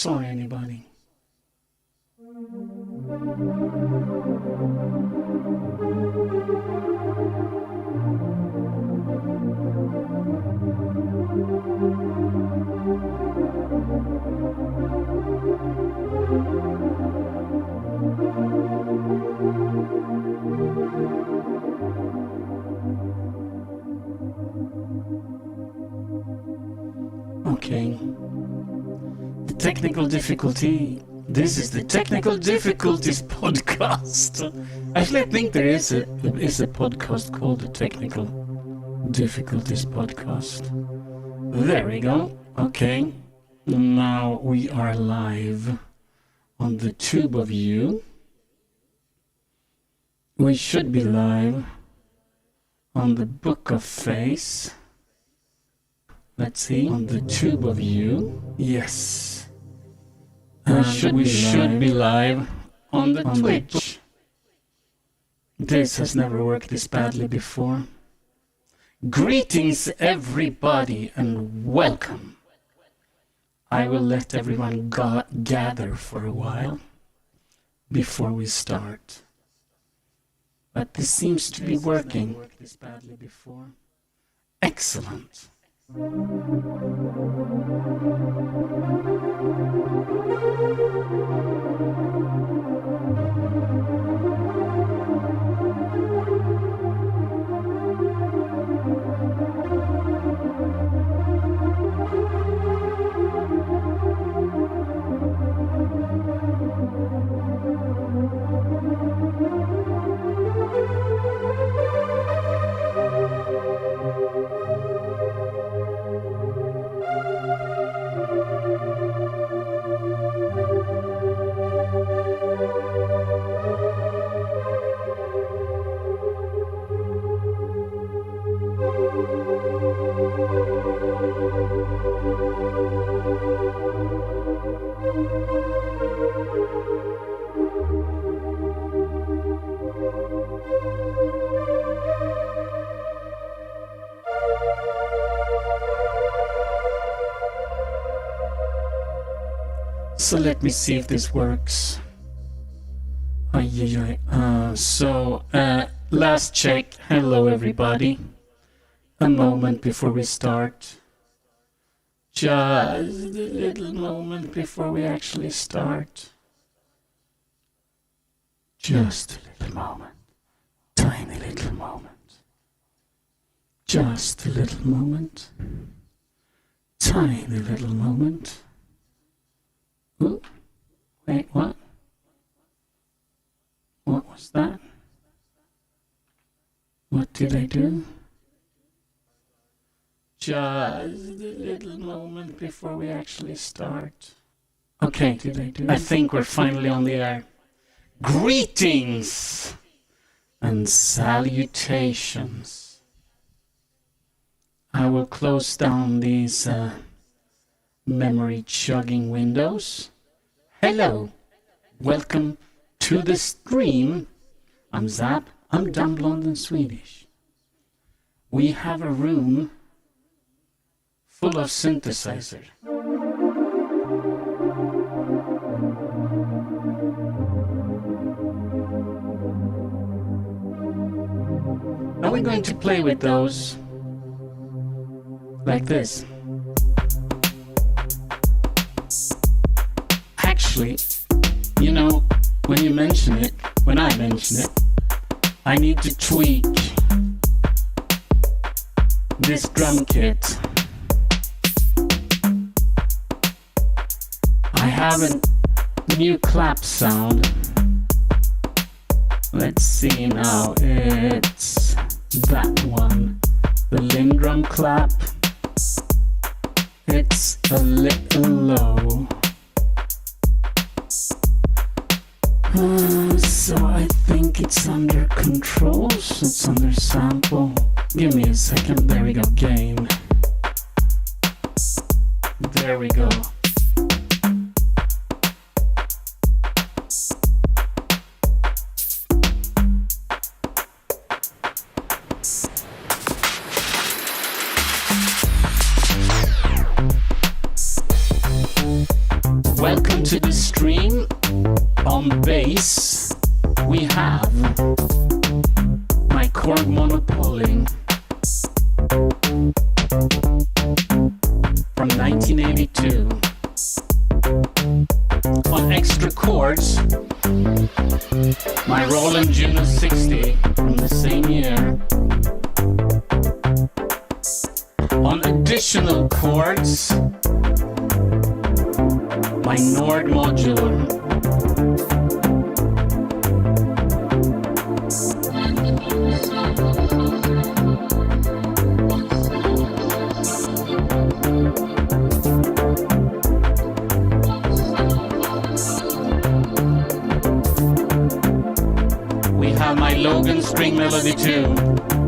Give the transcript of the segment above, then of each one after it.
Sorry, anybody. Okay. The technical difficulty. This is the Technical Difficulties podcast. Actually, I think there is a podcast called the Technical Difficulties podcast. There we go. Okay. Now we are live on the tube of you. We should be live on the Book of Face. Let's see. On the tube of you. Yes. We should be live on the Twitch. This has never worked this badly before. Greetings everybody and welcome. I will let everyone gather for a while before we start. But this seems to be working. Excellent. So let me see if this works. Last check. Hello everybody. A moment before we start. Just a little moment before we actually start. Just a little moment. Tiny little moment. Just a little moment. Tiny little moment. Ooh, wait, what? What was that? What did I do? Just a little moment before we actually start. Okay, I think we're finally on the air. Greetings and salutations. I will close down these memory chugging windows. Hello, welcome to the stream. I'm Zap, I'm dumb, blonde and Swedish. We have a room full of synthesizer. Now we're going to play with those like this. Actually, you know, when I mention it, I need to tweak this drum kit. I have a new clap sound. Let's see now, it's that one. The Lindrum clap. It's a little low. So I think it's under controls, it's under sample. Give me a second, there we go, gain. There we go. Welcome to the stream. On the bass, we have my Korg Monopoly from 1982. On extra chords, my Roland Juno 60 from the same year. On additional chords, my Nord modular. We have my Logan string melody too,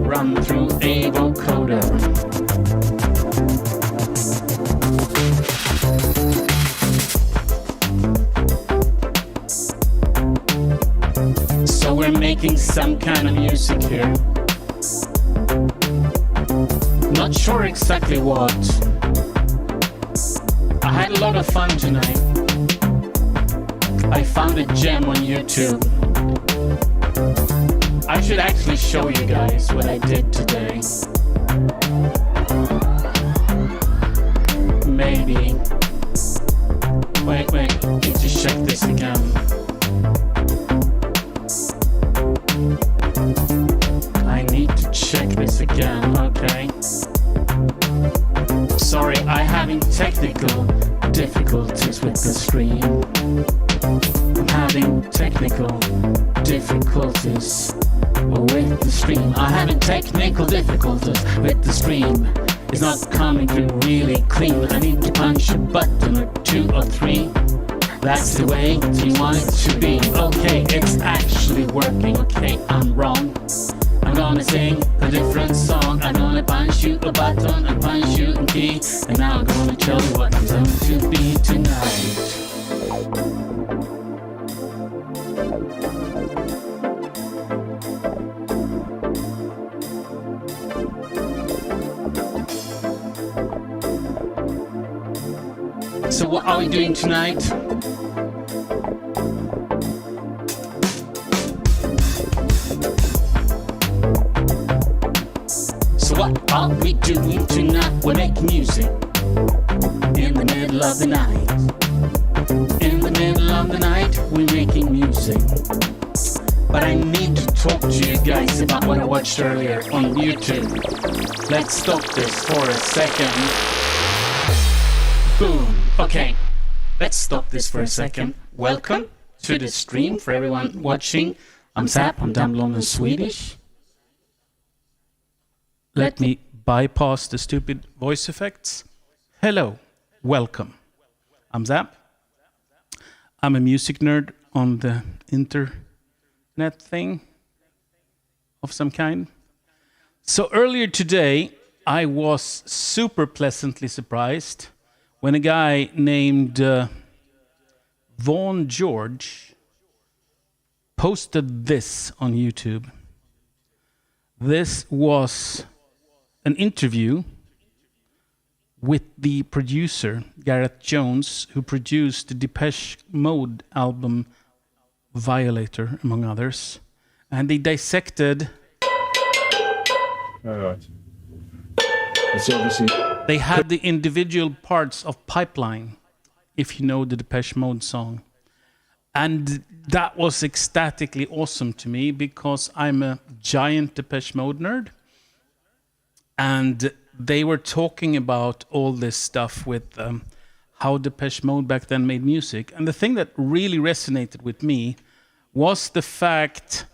run through a vocoder. So we're making some kind of music here. Not sure exactly what. I had a lot of fun tonight. I found a gem on YouTube. I should actually show you guys what I did today. Maybe. Wait, need to check this again. I need to check this again, okay. Sorry, I'm having technical difficulties with the stream. I'm having technical difficulties with the stream. I'm having technical difficulties with the stream. It's not coming through really clean. I need to punch a button or 2 or 3. That's the way you want it to be. Okay, it's actually working. Okay, I'm wrong. I'm gonna sing a different song. I'm gonna punch you a button and punch you a key. And now I'm gonna tell you what I'm going to be tonight. So what are we doing tonight? So what are we doing tonight? We're making music in the middle of the night. In the middle of the night, we're making music. But I need to talk to you guys about what I watched earlier on YouTube. Let's stop this for a second. Boom. Okay, let's stop this for a second. Welcome to the stream for everyone watching. I'm Zap, I'm down below in Swedish. Let me bypass the stupid voice effects. Hello, welcome. I'm Zap. I'm a music nerd on the internet thing of some kind. So earlier today, I was super pleasantly surprised when a guy named Vaughn George posted this on YouTube. This was an interview with the producer, Gareth Jones, who produced the Depeche Mode album Violator, among others. And they dissected... All right. It's obviously... They had the individual parts of Pipeline, if you know the Depeche Mode song. And that was ecstatically awesome to me because I'm a giant Depeche Mode nerd. And they were talking about all this stuff with how Depeche Mode back then made music. And the thing that really resonated with me was the fact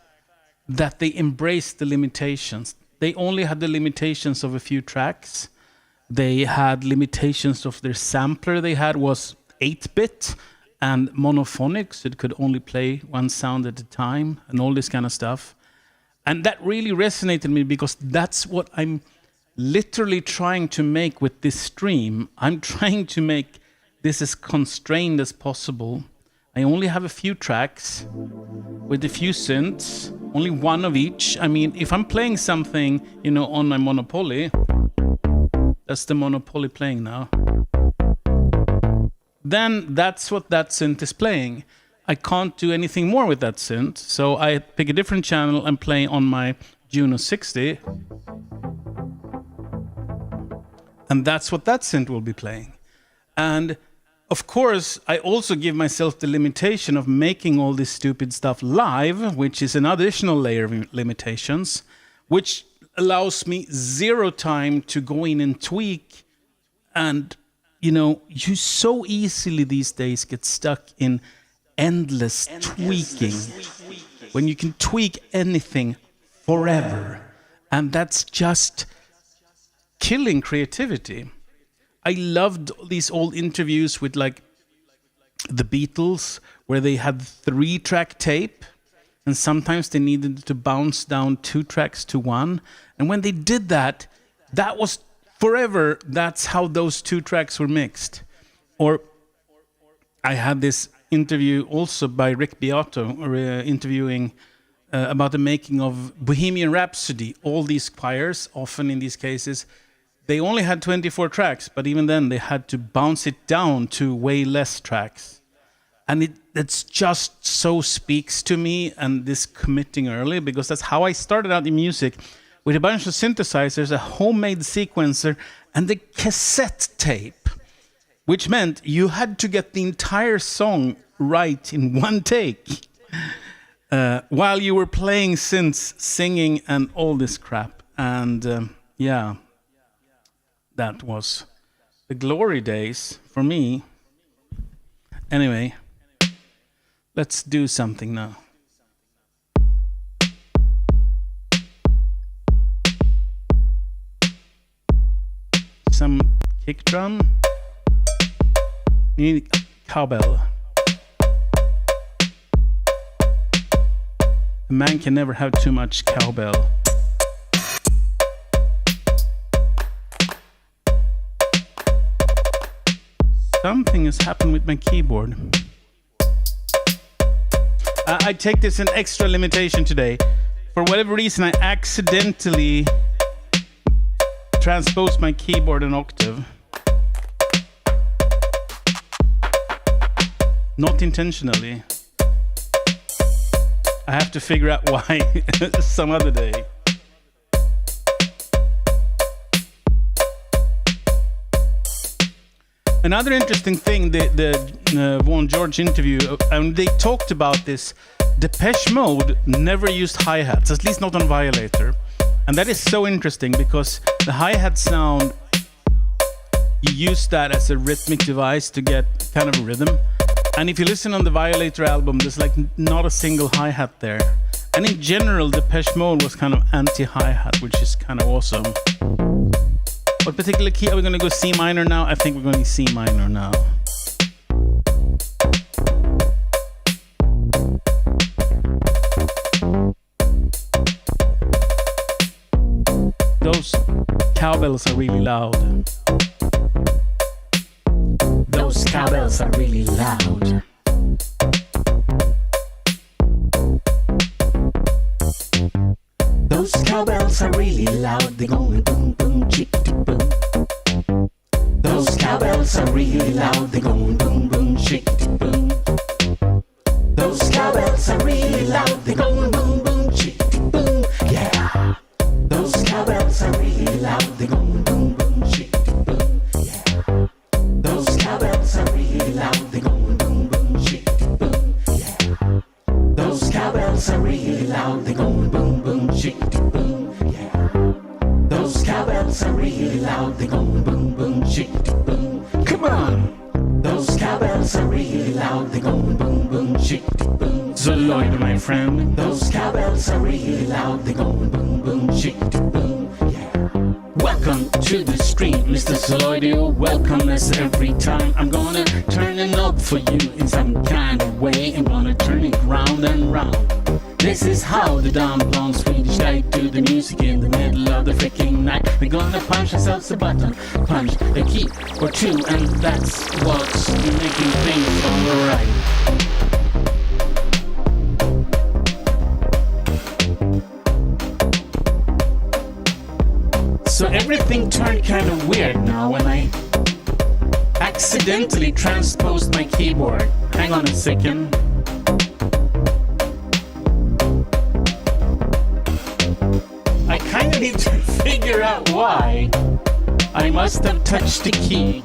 that they embraced the limitations. They only had the limitations of a few tracks. They had limitations of their sampler. They had was 8-bit and monophonic, so it could only play one sound at a time and all this kind of stuff. And that really resonated with me because that's what I'm literally trying to make with this stream. I'm trying to make this as constrained as possible. I only have a few tracks with a few synths, only one of each. I mean, if I'm playing something, on my Monopoly, that's the Monopoly playing now. then that's what that synth is playing. I can't do anything more with that synth, so I pick a different channel and play on my Juno 60. And that's what that synth will be playing. And of course, I also give myself the limitation of making all this stupid stuff live, which is an additional layer of limitations, which allows me zero time to go in and tweak. And, you know, you so easily these days get stuck in endless tweaking, when you can tweak anything forever. And that's just killing creativity. I loved these old interviews with like the Beatles, where they had 3-track tape, and sometimes they needed to bounce down 2 tracks to 1. And when they did that, that was forever. That's how those 2 tracks were mixed. Or I had this interview also by Rick Beato, interviewing about the making of Bohemian Rhapsody. All these choirs, often in these cases, they only had 24 tracks, but even then they had to bounce it down to way less tracks. And it's just so speaks to me, and this committing early, because that's how I started out in music, with a bunch of synthesizers, a homemade sequencer, and the cassette tape, which meant you had to get the entire song right in one take, while you were playing synths, singing, and all this crap. And yeah, that was the glory days for me. Anyway, let's do something now. Some kick drum. You need cowbell. A man can never have too much cowbell. Something has happened with my keyboard. I take this an extra limitation today. For whatever reason, I accidentally transposed my keyboard an octave. Not intentionally. I have to figure out why some other day. Another interesting thing, the Vaughan George interview, they talked about this. Depeche Mode never used hi-hats, at least not on Violator. And that is so interesting, because the hi-hat sound, you use that as a rhythmic device to get kind of a rhythm. And if you listen on the Violator album, there's like not a single hi-hat there. And in general, Depeche Mode was kind of anti-hi-hat, which is kind of awesome. What particular key are we going to go C minor now? I think we're going to C minor now. Those cowbells are really loud. Those cowbells are really loud. Those cowbells are really loud. They're going boom, boom, chick, boom. Those cowbells are really loud. They're going boom, boom, chick, boom. Those cowbells are really loud. They're going boom, boom, chick, boom. Yeah. Those cowbells are really loud. They're going boom, boom, chick, boom. Yeah. Those cowbells are really loud. They're going boom, boom, chick, boom. Yeah. Those cowbells are really loud. They're going boom, boom, chick, boom. Yeah. Those cowbells are really loud. They're going boom, boom, chick, boom. Come on. Those cowbells are really loud. They're going boom, boom, chick, boom. Zoloid, my friend. Those cowbells are really loud. They're going boom, boom, chick, boom. Yeah. Welcome to the stream, Mr. Zoloidio. Welcome as every time. I'm gonna turn it up for you in some kind of way. I'm gonna turn it round and round. This is how the dumb blonde Swedish guy do the music in the middle of the freaking night. They're gonna punch themselves a button, punch a key or two, and that's what's making things alright. So everything turned kind of weird now when I accidentally transposed my keyboard. Hang on a second. I kinda need to figure out why. I must have touched the key.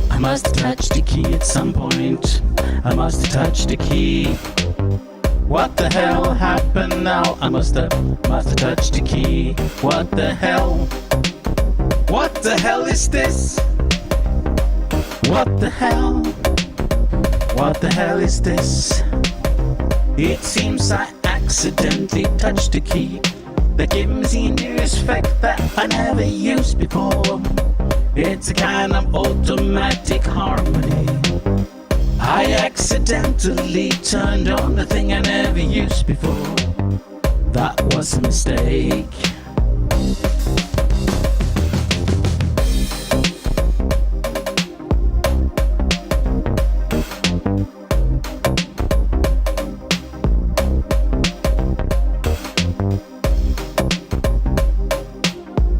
I must have touched the key at some point. I must have touched the key. What the hell happened now? I must have touched the key. What the hell? What the hell is this? What the hell? What the hell is this? It seems I accidentally touched the key that gives me a new effect that I never used before. It's a kind of automatic harmony. I accidentally turned on the thing I never used before. That was a mistake.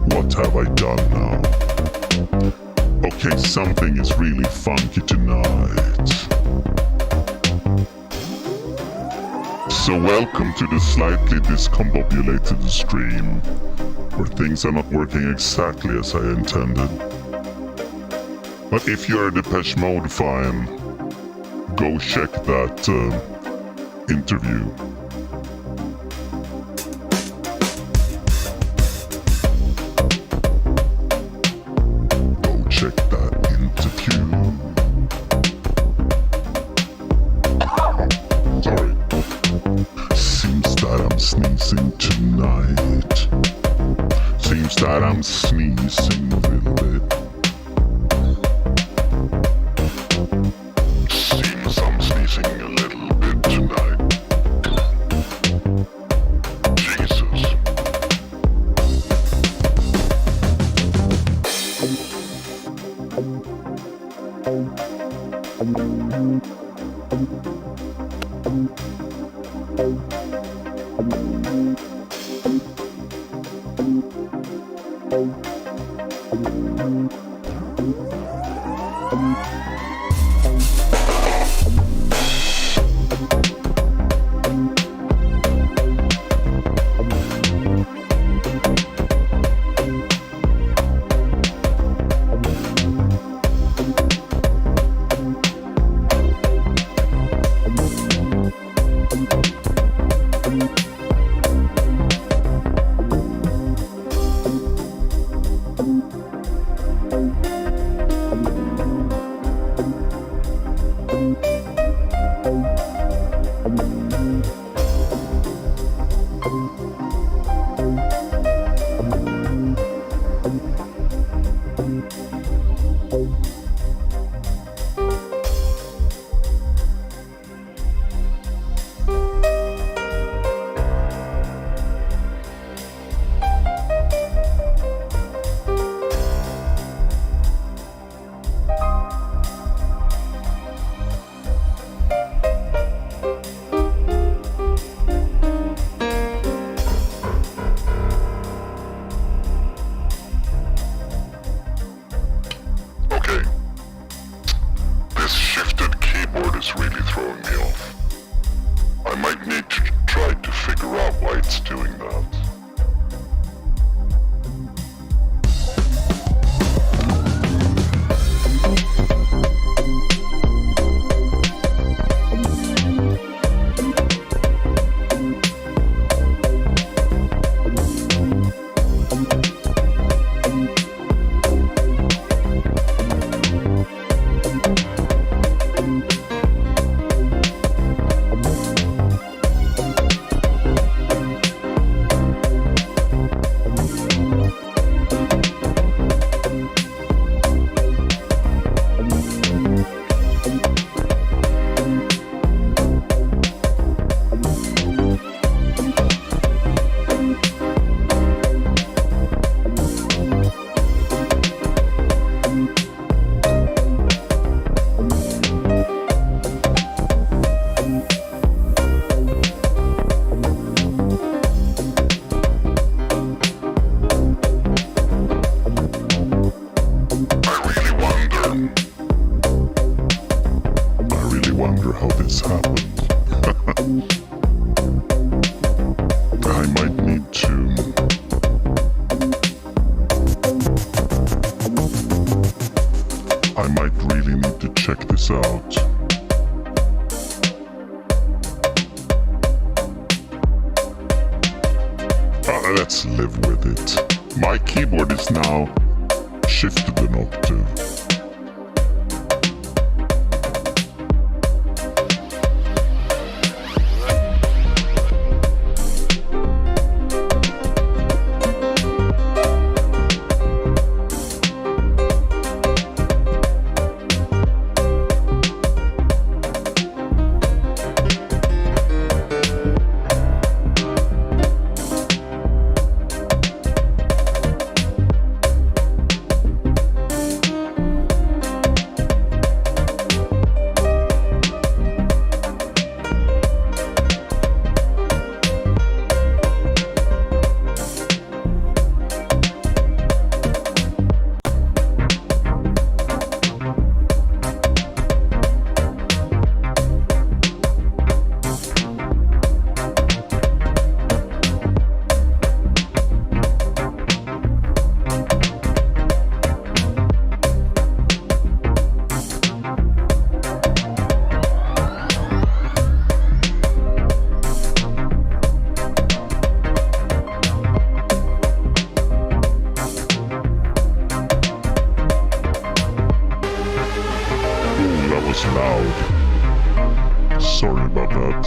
What have I done now? Okay, something is really funky tonight. So welcome to the slightly discombobulated stream, where things are not working exactly as I intended. But if you're a Depeche Mode fan, go check that interview. Check that interview. Sorry. Seems that I'm sneezing tonight. Seems that I'm sneezing a little bit. Seems I'm sneezing a little bit tonight. Jesus. I might need to I might really need to check this out. Let's live with it. My keyboard is now shifted an octave. Loud. Sorry about that.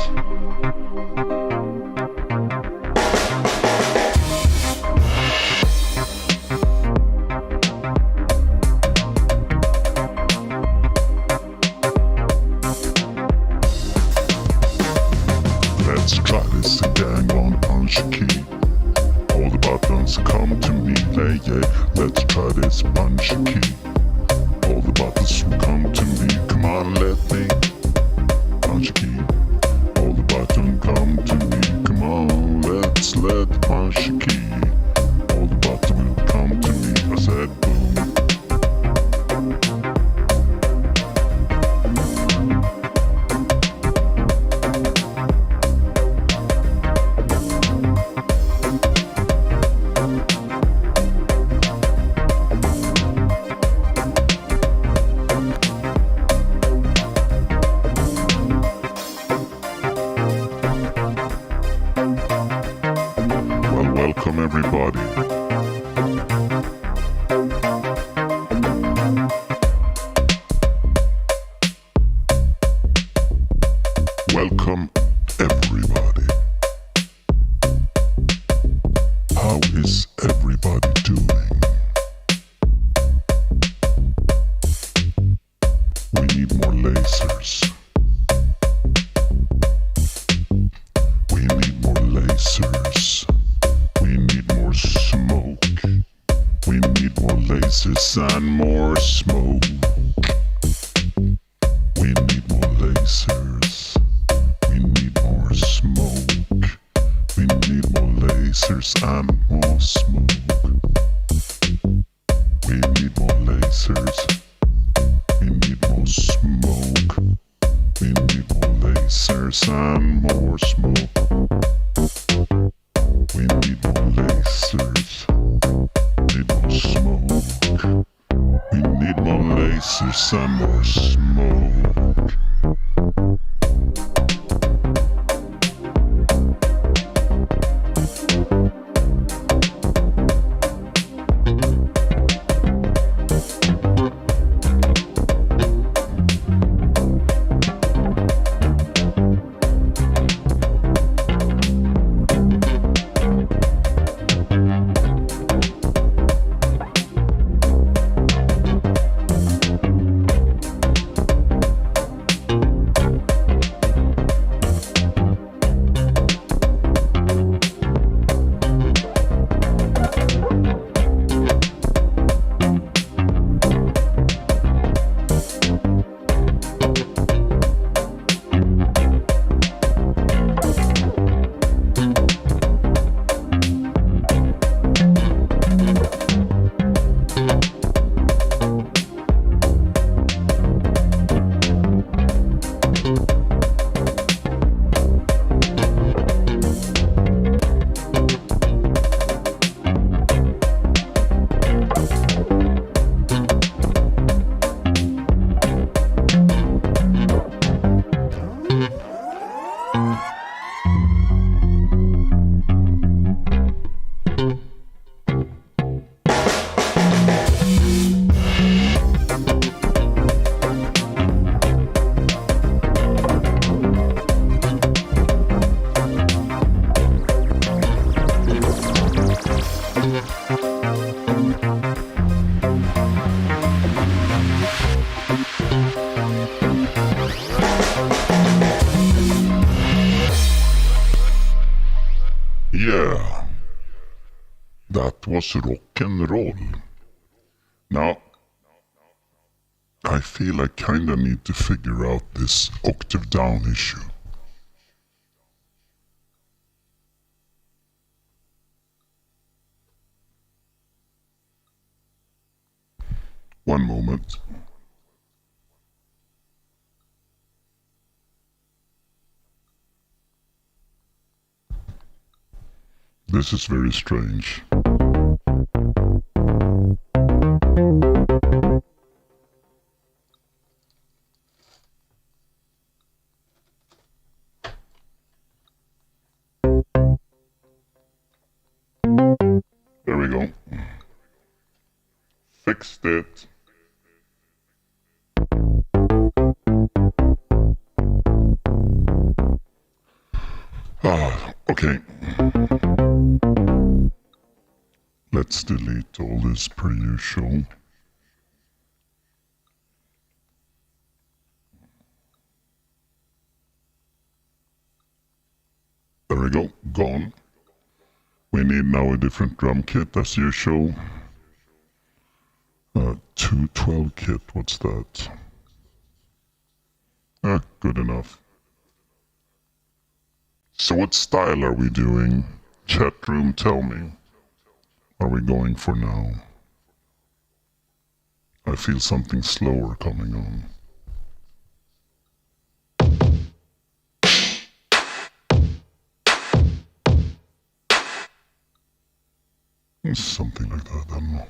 Let's try this again on punch key. All the buttons come to me, let's try this punch key. All the buttons will come to me. Come on, let me punch a key. All the buttons come to me. Come on, let punch a key. All the buttons will come to me. I said boom. Welcome everybody. Welcome everybody. How is everybody doing? We need more lasers. We need more lasers. We need more smoke. We need more lasers and more smoke. We need more lasers. We need more smoke. We need more lasers and more smoke. We need more lasers. We need more smoke. We need more lasers and more smoke. We need more lasers. Need more smoke. We need more lasers and more smoke. That was rock and roll. Now, I feel I kinda need to figure out this octave down issue. One moment. This is very strange. There we go. Fixed it. Okay. Let's delete all this per usual. There we go, gone. We need now a different drum kit as usual. 212 kit, what's that? Good enough. So what style are we doing? Chat room, tell me. Are we going for now? I feel something slower coming on. Something like that, I don't know.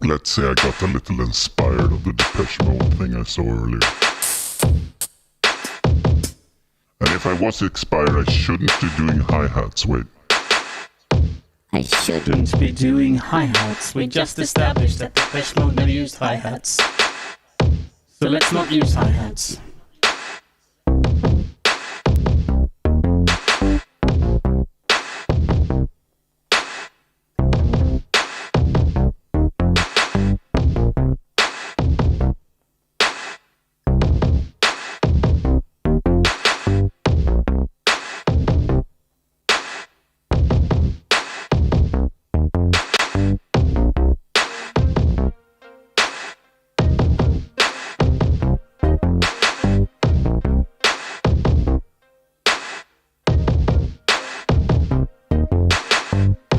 Let's say I got a little inspired of the Depeche Mode thing I saw earlier. And if I was inspired, I shouldn't be doing hi-hats, wait. I shouldn't be doing hi-hats. We just established that Depeche Mode never used hi-hats. So let's not use hi-hats.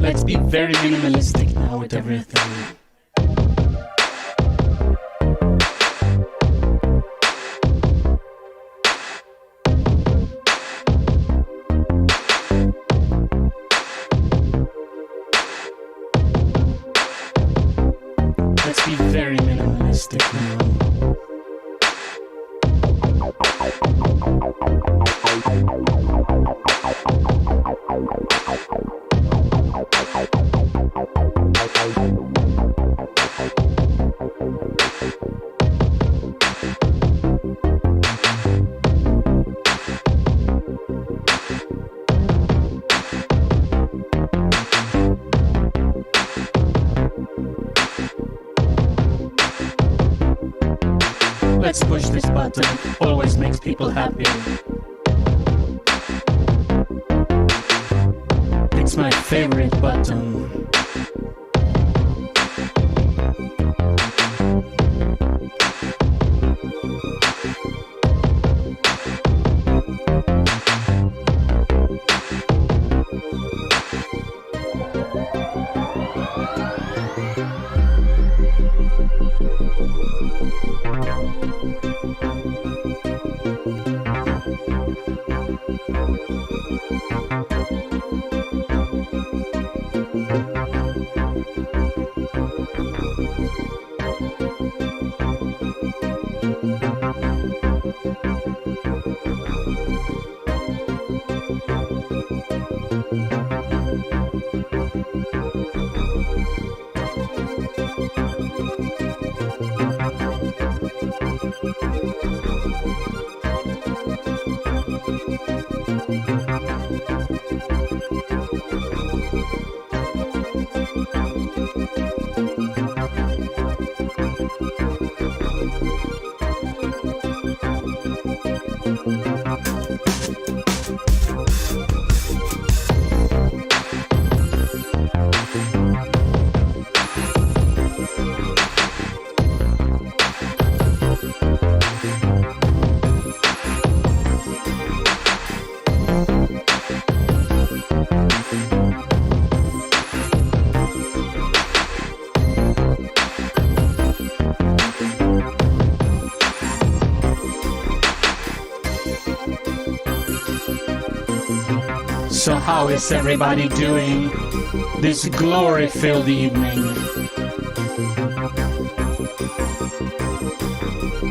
Let's be very minimalistic now with everything. Let's be very minimalistic now. Let's push this button, always makes people happy. It's my favorite button. So how is everybody doing this glory-filled evening?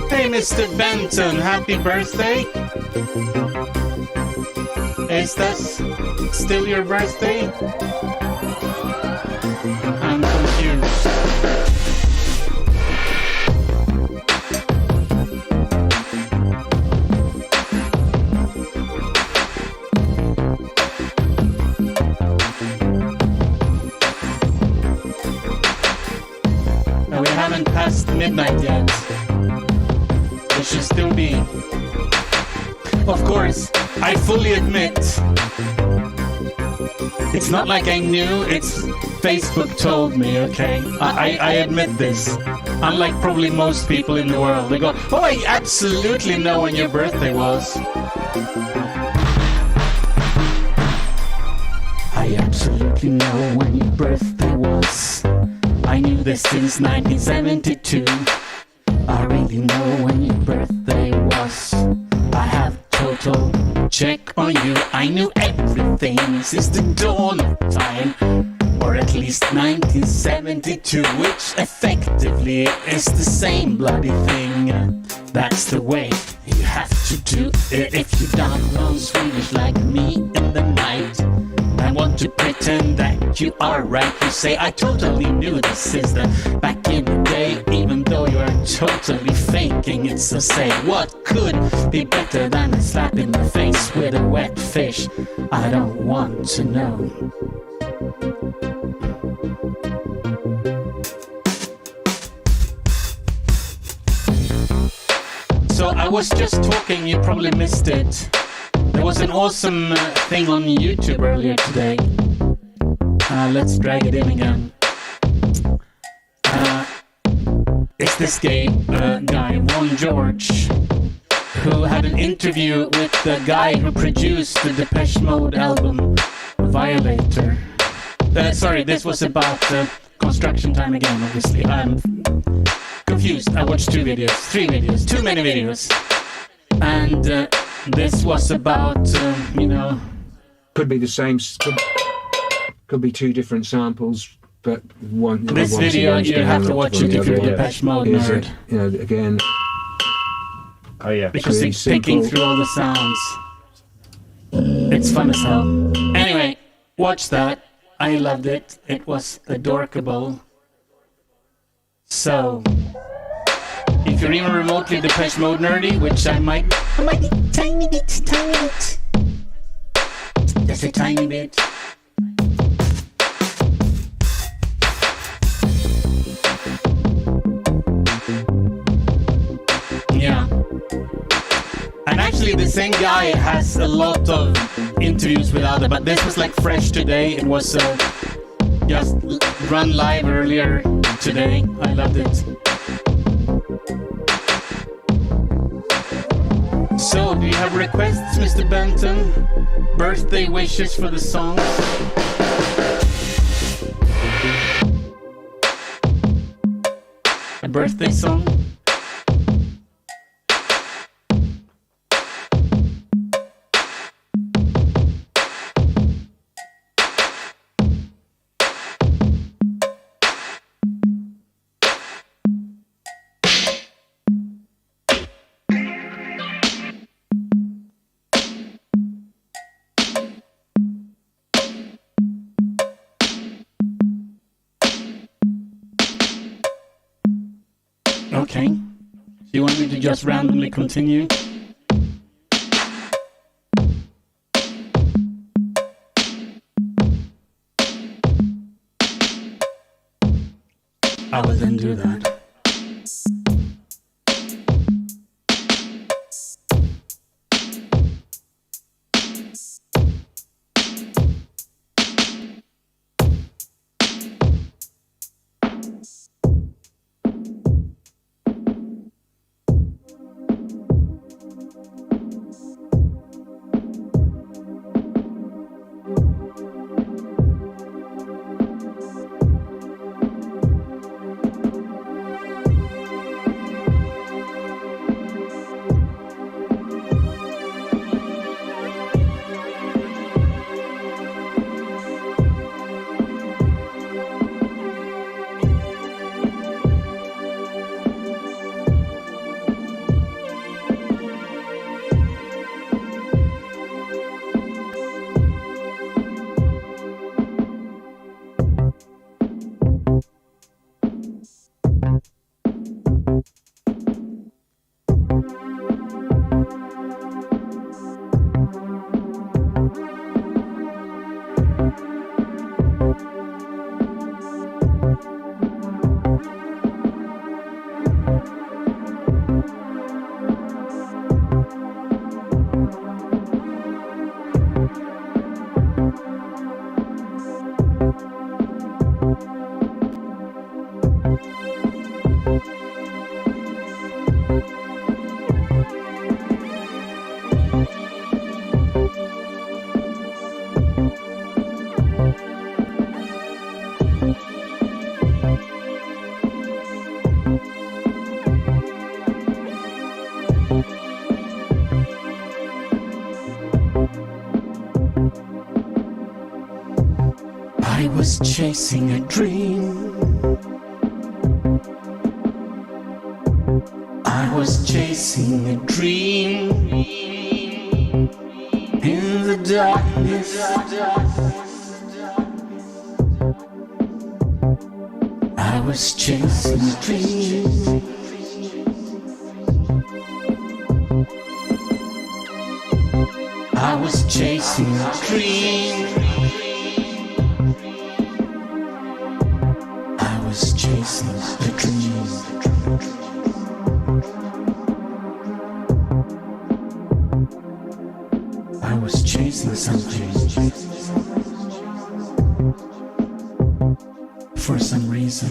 Hey, Mr. Benton, happy birthday! Is this still your birthday? I'm confused. We haven't passed midnight yet. It should still be. Of course, I fully admit, it's not like I knew, it's Facebook told me, okay? I admit this. Unlike probably most people in the world, they go, oh, I absolutely know when your birthday was. I absolutely know when your birthday was. I knew this since 1972. I really know when your birthday was. I have total check on you. I knew everything since the dawn of time, or at least 1972, which effectively is the same bloody thing. That's the way you have to do it if you don't know Swedish like me in the night. I want to pretend that you are right. You say I totally knew this since the back in the day, even though you are totally faking it. So say, what could be better than a slap in the face with a wet fish? I don't want to know. So I was just talking, you probably missed it. There was an awesome thing on YouTube earlier today. Let's drag it in again. It's this guy, Ron George, who had an interview with the guy who produced the Depeche Mode album, Violator. Sorry, this was about Construction Time again, obviously. I'm confused. I watched 3 videos, too many videos. And this was about, Could be the same. Could be 2 different samples, but one. This video you have to watch it if you're a Depeche Mode nerd. Again. Oh yeah. Because it's picking through all the sounds. It's fun as hell. Anyway, watch that. I loved it. It was adorkable. So, if you're even remotely Depeche Mode nerdy, which I might be tiny bit. Just a tiny bit. Yeah. And actually the same guy has a lot of interviews with other, but this was like fresh today. It was just run live earlier today. I loved it. So, do you have requests, Mr. Benton? Birthday wishes for the songs? A birthday song? Okay. Do you want me to just randomly continue? I will then do that. I was chasing a dream. I was chasing a dream in the darkness. I was chasing a dream. I was chasing a dream. I was chasing a dream. I was chasing something. For some reason.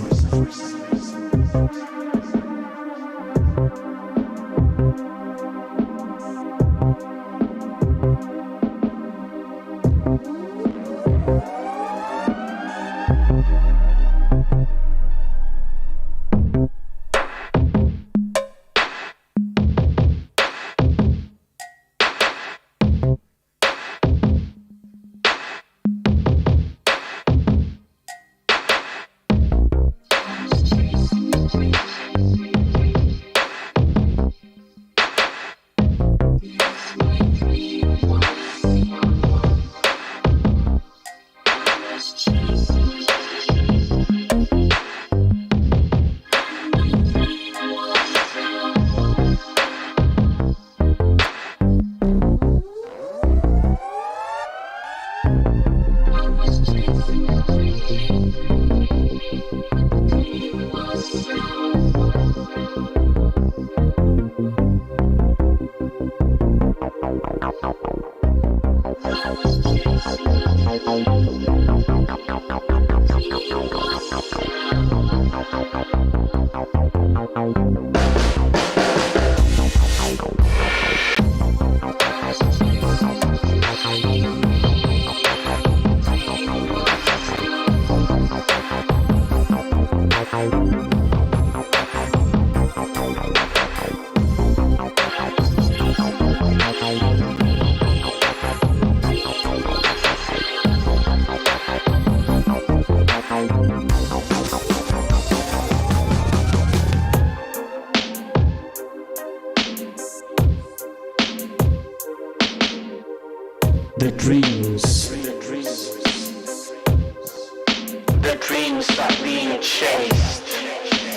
The dreams are being chased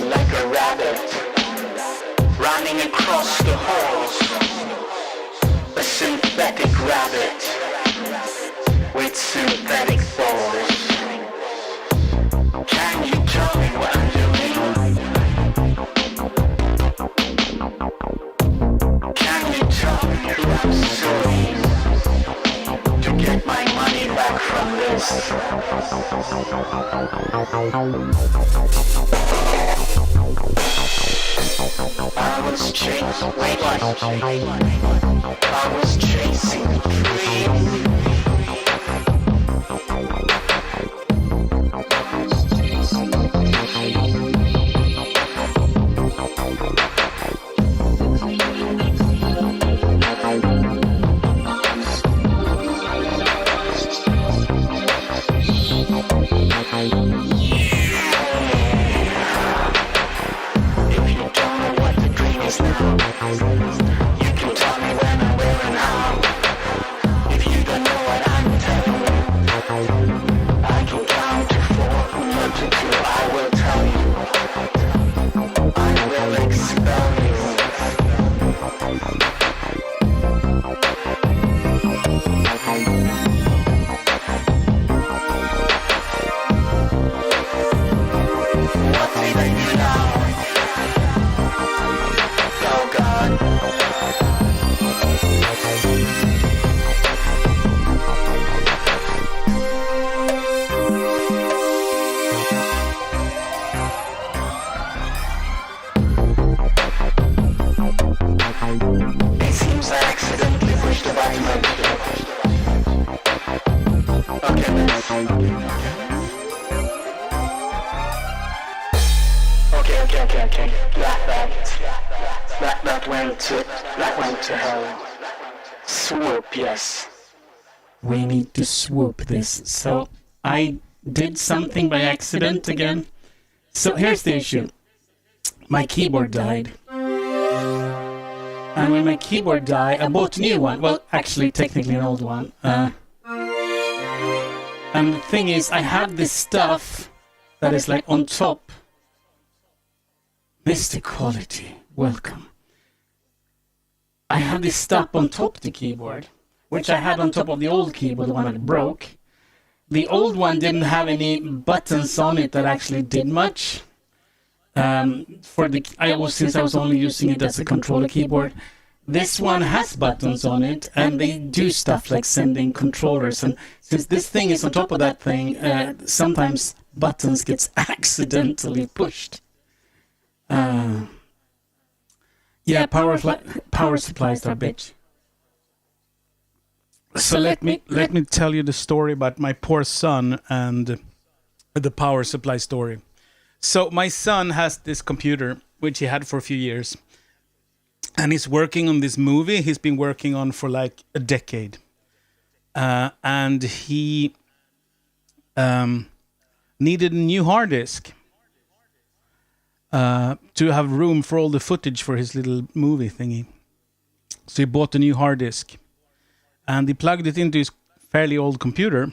like a rabbit running across the halls. A synthetic rabbit with synthetic balls. Can you tell me what I'm doing? Can you tell me who I'm suing to get my money back from this? I was chasing, I was chasing a dream. You can tell me when and where and how. If Okay. That went to hell. Swoop, yes. We need to swoop this. So I did something by accident again. So here's the issue. My keyboard died. And when my keyboard died, I bought a new one. Well, actually, technically an old one. And the thing is, I have this stuff that is like on top. Mr. Quality, welcome. I have this stuff on top of the keyboard, which I had on top of the old keyboard, the one that broke. The old one didn't have any buttons on it that actually did much. Since I was only using it as a controller keyboard. This one has buttons on it, and they do stuff like sending controllers. And since this thing is on top of that thing, sometimes buttons gets accidentally pushed. Power supplies are a bitch. So let me tell you the story about my poor son and the power supply story. So my son has this computer, which he had for a few years, and he's working on this movie he's been working on for like a decade. And he needed a new hard disk to have room for all the footage for his little movie thingy. So he bought a new hard disk, and he plugged it into his fairly old computer,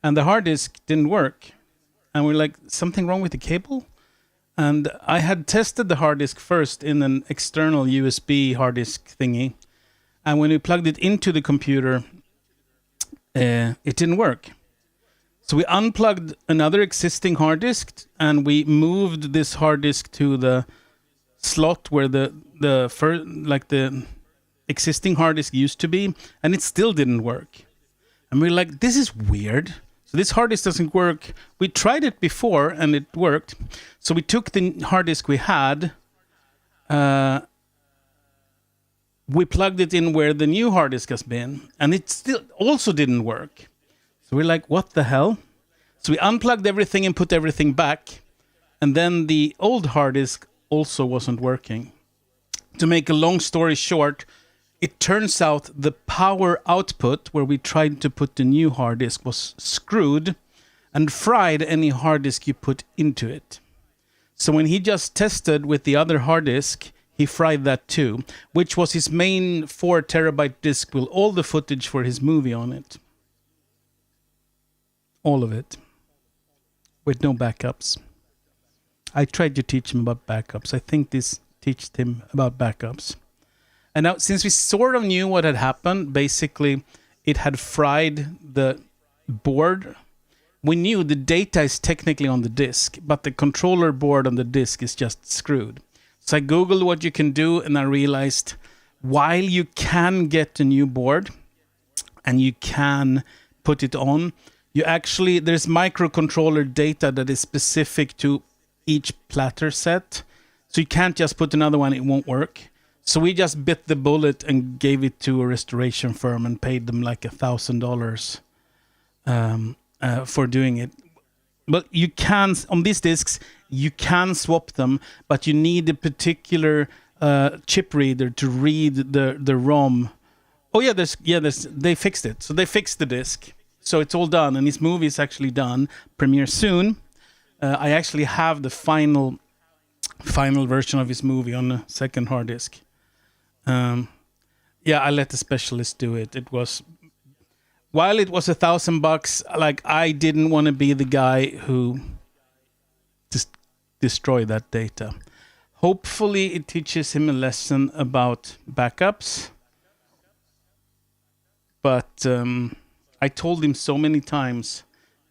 and the hard disk didn't work. And we're like, something wrong with the cable? And I had tested the hard disk first in an external USB hard disk thingy, and when we plugged it into the computer, it didn't work. So we unplugged another existing hard disk, and we moved this hard disk to the slot where the existing hard disk used to be, and it still didn't work. And we're like, this is weird. So this hard disk doesn't work. We tried it before, and it worked. So we took the hard disk we had, we plugged it in where the new hard disk has been, and it still also didn't work. So we're like, what the hell? So we unplugged everything and put everything back. And then the old hard disk also wasn't working. To make a long story short, it turns out the power output where we tried to put the new hard disk was screwed and fried any hard disk you put into it. So when he just tested with the other hard disk, he fried that too, which was his main 4 terabyte disk with all the footage for his movie on it. All of it. With no backups. I tried to teach him about backups. I think this taught him about backups. And now, since we sort of knew what had happened, basically, it had fried the board. We knew the data is technically on the disk, but the controller board on the disk is just screwed. So I Googled what you can do, and I realized while you can get a new board and you can put it on, there's microcontroller data that is specific to each platter set. So you can't just put another one, it won't work. So we just bit the bullet and gave it to a restoration firm and paid them like $1,000 for doing it. But you can, on these discs, you can swap them, but you need a particular chip reader to read the ROM. Oh yeah, they fixed it. So they fixed the disc. So it's all done, and his movie is actually done. Premiere soon. I actually have the final version of his movie on the second hard disk. I let the specialist do it. While it was $1,000, like, I didn't want to be the guy who just destroyed that data. Hopefully it teaches him a lesson about backups. But I told him so many times,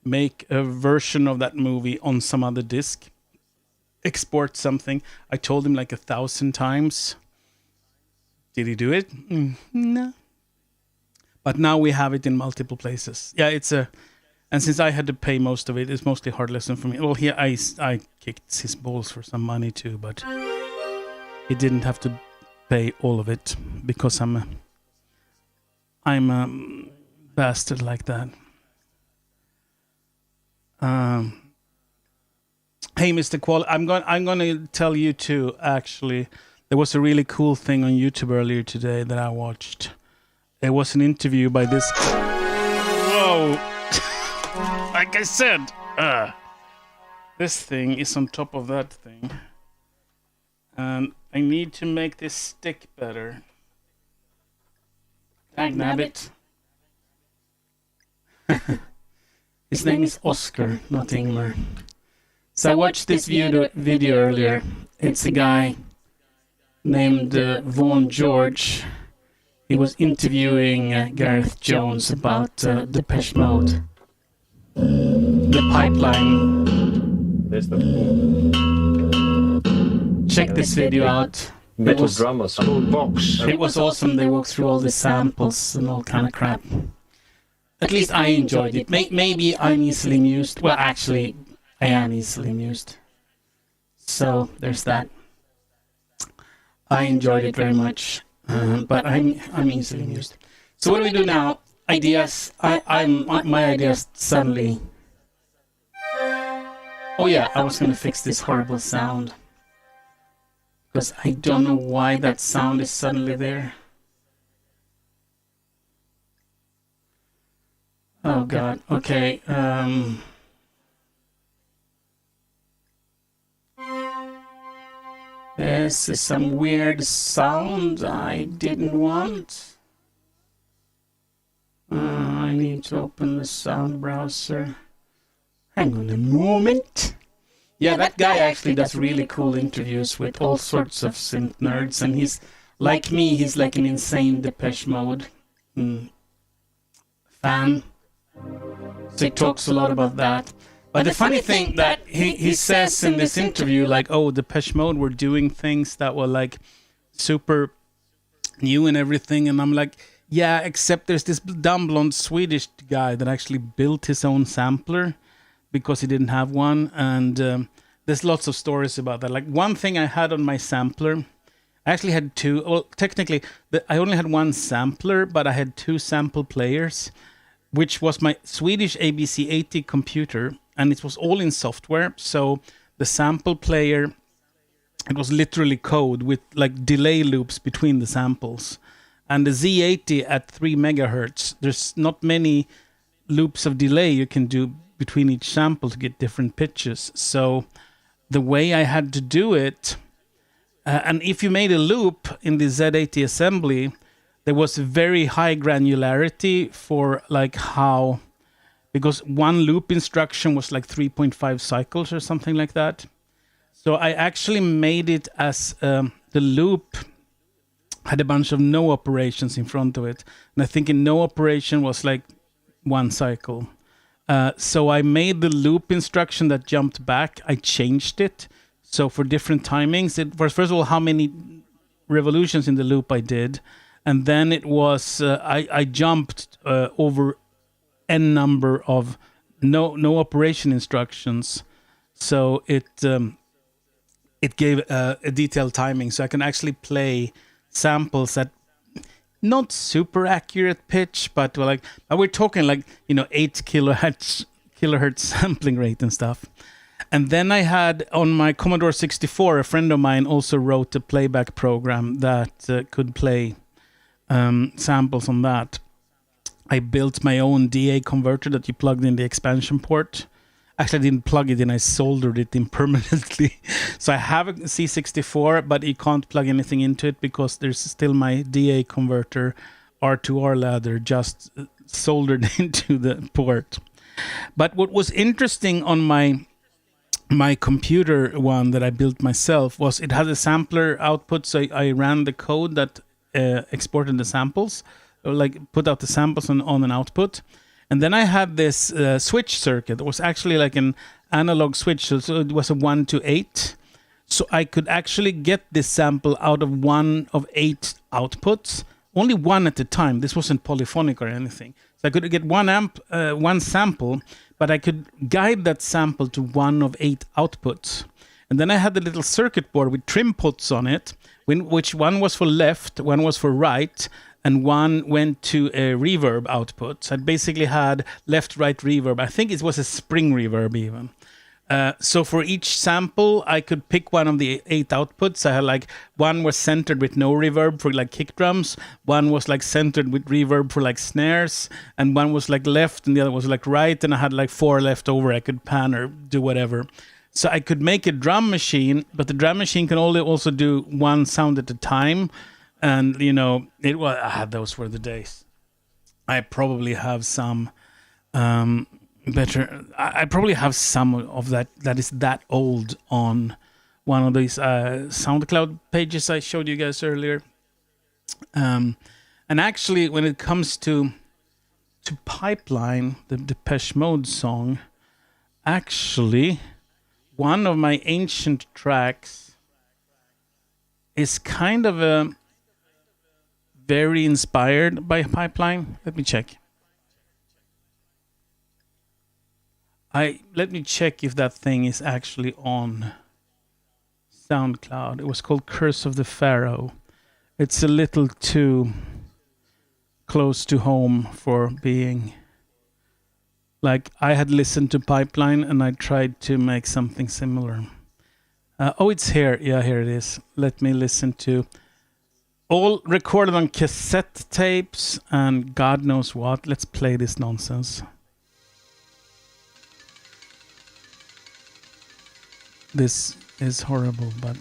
make a version of that movie on some other disk. Export something. I told him like 1,000 times. Did he do it? No. But now we have it in multiple places. Yeah, and since I had to pay most of it, it's mostly a hard lesson for me. Well, here I kicked his balls for some money too, but he didn't have to pay all of it because I'm a bastard like that. Hey, Mr. Qual, I'm going to tell you too. Actually, there was a really cool thing on YouTube earlier today that I watched. It was an interview by this. Whoa! Like I said, this thing is on top of that thing, and I need to make this stick better. Nabbit. His name is Oscar, not Ingmar. So I watched this video earlier. It's a guy named Vaughn George. He was interviewing Gareth Jones about Depeche Mode. The pipeline. There's the Check this video out. metal drum or something. Box. It was awesome. They walked through all the samples and all kind of crap. At least I enjoyed it. Maybe I'm easily amused. Well, actually, I am easily amused. So there's that. I enjoyed it very much, but I'm easily amused. So what do we do now? Ideas. My ideas suddenly. Oh yeah, I was gonna fix this horrible sound because I don't know why that sound is suddenly there. Oh god. Okay. This is some weird sound I didn't want. I need to open the sound browser. Hang on a moment. Yeah, that guy actually does really cool interviews with all sorts of synth nerds, and he's like me, he's like an insane Depeche Mode fan. So he talks a lot about that. But the funny thing that he says in this interview, like, oh, Depeche Mode were doing things that were like super new and everything, and I'm like, yeah, except there's this dumb blonde Swedish guy that actually built his own sampler because he didn't have one, and there's lots of stories about that. Like one thing I had on my sampler, I actually had two. Well, technically, I only had one sampler, but I had two sample players, which was my Swedish ABC80 computer, and it was all in software. So the sample player, it was literally code with like delay loops between the samples. And the Z80 at 3 megahertz, there's not many loops of delay you can do between each sample to get different pitches. So the way I had to do it, and if you made a loop in the Z80 assembly, there was very high granularity for like how, because one loop instruction was like 3.5 cycles or something like that. So I actually made it as the loop had a bunch of no operations in front of it. And I think in no operation was like 1 cycle. So I made the loop instruction that jumped back. I changed it. So for different timings, it was first of all how many revolutions in the loop I did. And then it was, I jumped over n number of no operation instructions. So it gave a detailed timing. So I can actually play samples at not super accurate pitch, but we're talking like 8 kilohertz sampling rate and stuff. And then I had on my Commodore 64, a friend of mine also wrote a playback program that could play samples on that. I built my own DA converter that you plugged in the expansion port. Actually, I didn't plug it in. I soldered it in permanently. So I have a C64, but you can't plug anything into it because there's still my DA converter R2R ladder just soldered into the port. But what was interesting on my computer one that I built myself was it had a sampler output. So I ran the code that exported the samples, or like put out the samples on an output. And then I had this switch circuit. It was actually like an analog switch. So it was a 1 to 8. So I could actually get this sample out of 1 of 8 outputs. Only one at a time. This wasn't polyphonic or anything. So I could get one sample, but I could guide that sample to 1 of 8 outputs. And then I had the little circuit board with trim pots on it, which one was for left, one was for right, and one went to a reverb output. So I basically had left-right reverb. I think it was a spring reverb even. So for each sample, I could pick one of the 8 outputs. I had like one was centered with no reverb for like kick drums, one was like centered with reverb for like snares, and one was like left and the other was like right, and I had like 4 left over. I could pan or do whatever. So I could make a drum machine, but the drum machine can only also do one sound at a time. And you know, it was those were the days. I probably have some I probably have some of that is that old on one of these SoundCloud pages I showed you guys earlier. And actually, when it comes to Pipeline, the Depeche Mode song, actually, one of my ancient tracks is kind of a very inspired by Pipeline. Let me check. Let me check if that thing is actually on SoundCloud. It was called Curse of the Pharaoh. It's a little too close to home for being... Like, I had listened to Pipeline and I tried to make something similar. It's here. Yeah, here it is. Let me listen to... All recorded on cassette tapes and God knows what. Let's play this nonsense. This is horrible, but...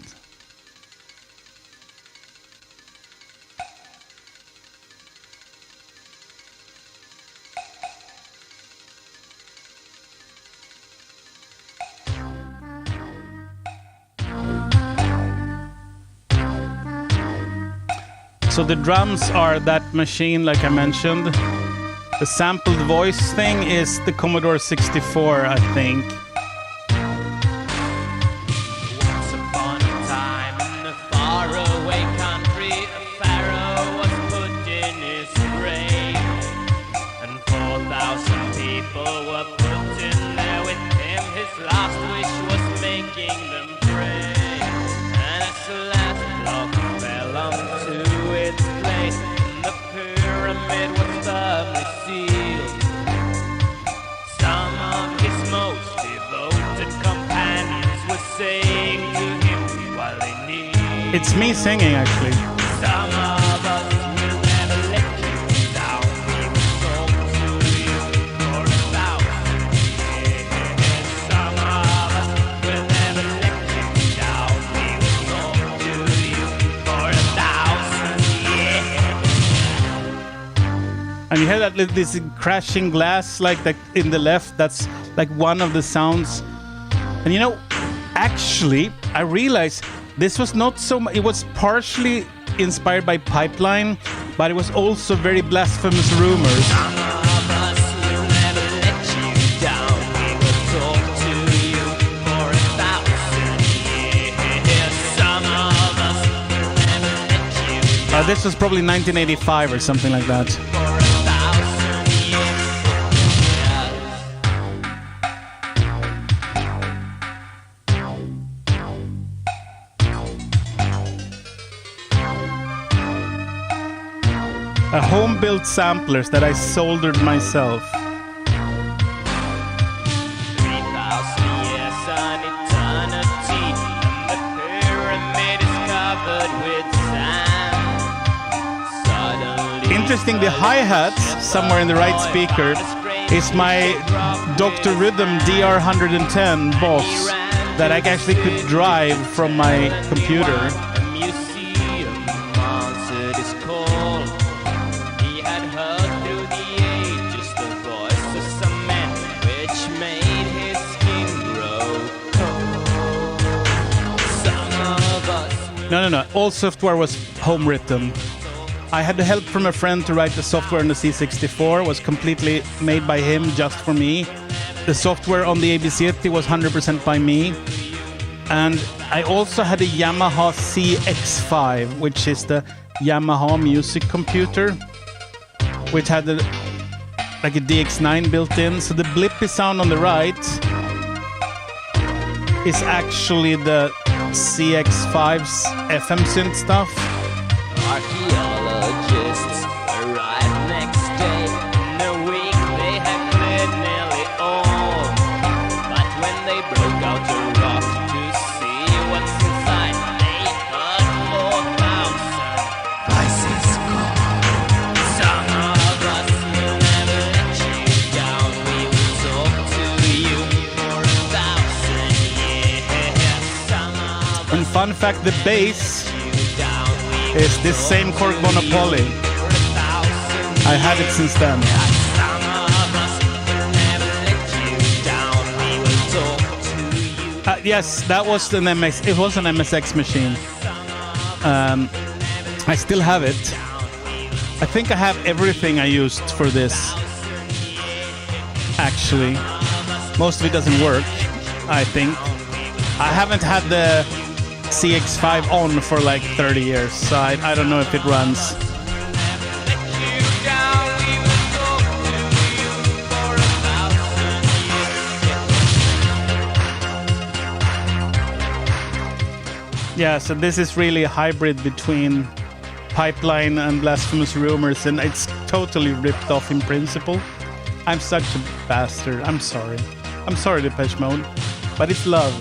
So the drums are that machine, like I mentioned. The sampled voice thing is the Commodore 64, I think. Once upon a time in a faraway country, a pharaoh was put in his grave, and 4,000 people were put in there with him. His last wish was making them pray, and as the last block fell onto its place, and the pyramid was firmly sealed, some of his most devoted companions were saying to him while they kneeled, It's me singing, actually. some of us will never let you down. We will talk to you for 1,000 years. Some of us will never let you down. We will talk to you for 1,000 years. And you hear that this crashing glass, like that in the left. That's like one of the sounds. And you know, actually, I realized this was not so much. It was partially inspired by Pipeline, but it was also very Blasphemous Rumors. Some of us will never let you down. We will talk to you for 1,000 years. Some of us will never let you down. This was probably 1985 or something like that. For 1,000 years. A home-built samplers that I soldered myself. 3,000 years an eternity, and the pyramid is covered with sand. Suddenly, Interesting, the hi-hats somewhere in the right speaker is my Dr. Rhythm DR110 Boss that I actually could drive from my computer. A museum answered his call. He had heard through the ages the voice of some men, which made his skin grow cold. Some of us will No. All software was home written. I had the help from a friend to write the software on the C64. It was completely made by him just for me. The software on the ABC80 was 100% by me. And I also had a Yamaha CX5, which is the Yamaha music computer, which had like a DX9 built in. So the blippy sound on the right is actually the CX5's FM synth stuff. archaeologists Fun fact, the bass is this same Korg Monopoly. I had it since then. Yes, that was an MX. It was an MSX machine. I still have it. I think I have everything I used for this. Actually, most of it doesn't work, I think. I haven't had the CX5 on for like 30 years, so I don't know if it runs. Yeah, so this is really a hybrid between Pipeline and Blasphemous Rumors, and it's totally ripped off in principle. I'm such a bastard. I'm sorry. I'm sorry, Depeche Mode, but it's love.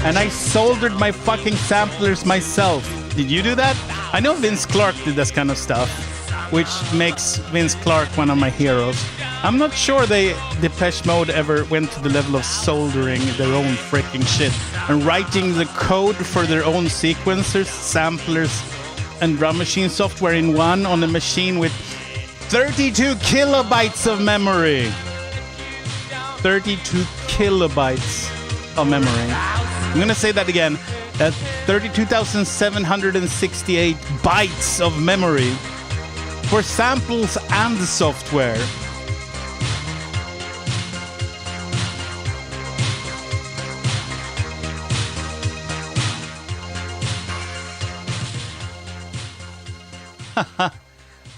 And I soldered my fucking samplers myself. Did you do that? I know Vince Clarke did this kind of stuff, which makes Vince Clarke one of my heroes. I'm not sure Depeche Mode ever went to the level of soldering their own freaking shit and writing the code for their own sequencers, samplers, and drum machine software in one on a machine with 32 kilobytes of memory. 32 kilobytes of memory. I'm gonna say that again. That's 32,768 bytes of memory for samples and software.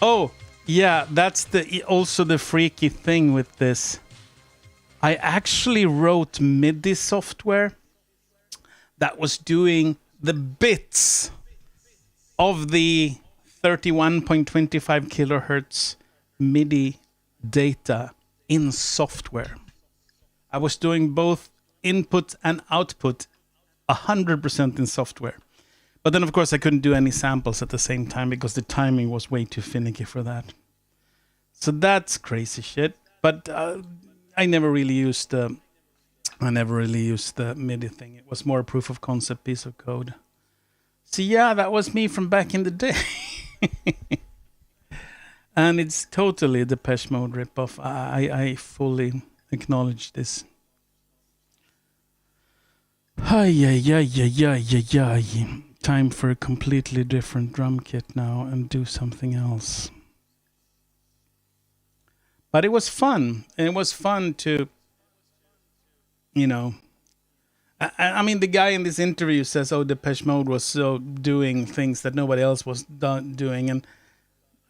Oh, yeah, that's also the freaky thing with this. I actually wrote MIDI software that was doing the bits of the 31.25 kilohertz MIDI data in software. I was doing both input and output 100% in software. But then, of course, I couldn't do any samples at the same time because the timing was way too finicky for that. So that's crazy shit. But I never really used the MIDI thing. It was more a proof of concept piece of code. So yeah, that was me from back in the day. And it's totally a Depeche Mode ripoff. I fully acknowledge this. Time for a completely different drum kit now and do something else. But it was fun. And it was fun to, you know, I mean, the guy in this interview says, oh, Depeche Mode was so doing things that nobody else was doing. And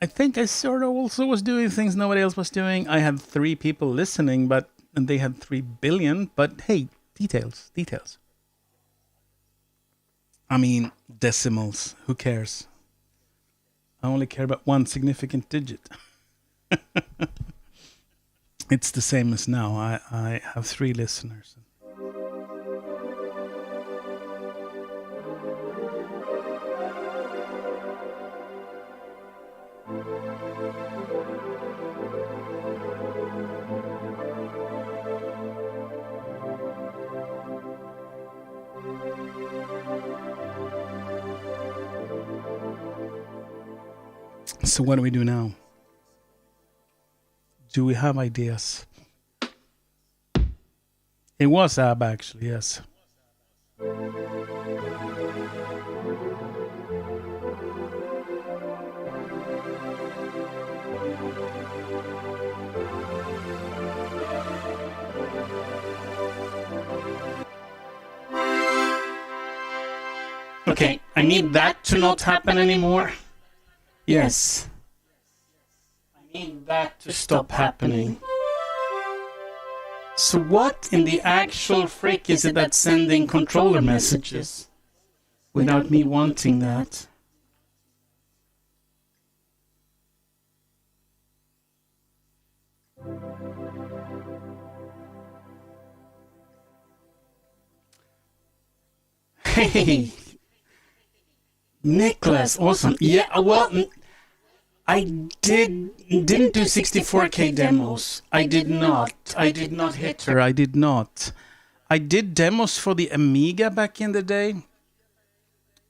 I think I sort of also was doing things nobody else was doing. I had 3 people listening, and they had 3 billion. But hey, details. I mean, decimals. Who cares? I only care about one significant digit. It's the same as now. I have 3 listeners. So what do we do now? Do we have ideas? It was ABBA, actually, yes. Okay, I need that to not happen anymore. Yes. I need that to stop happening. So what in the actual frick is it that's sending controller messages without me wanting that? Hey, Nicholas, awesome. Yeah, well, I didn't do 64K demos. I did not hit her. I did not. I did demos for the Amiga back in the day.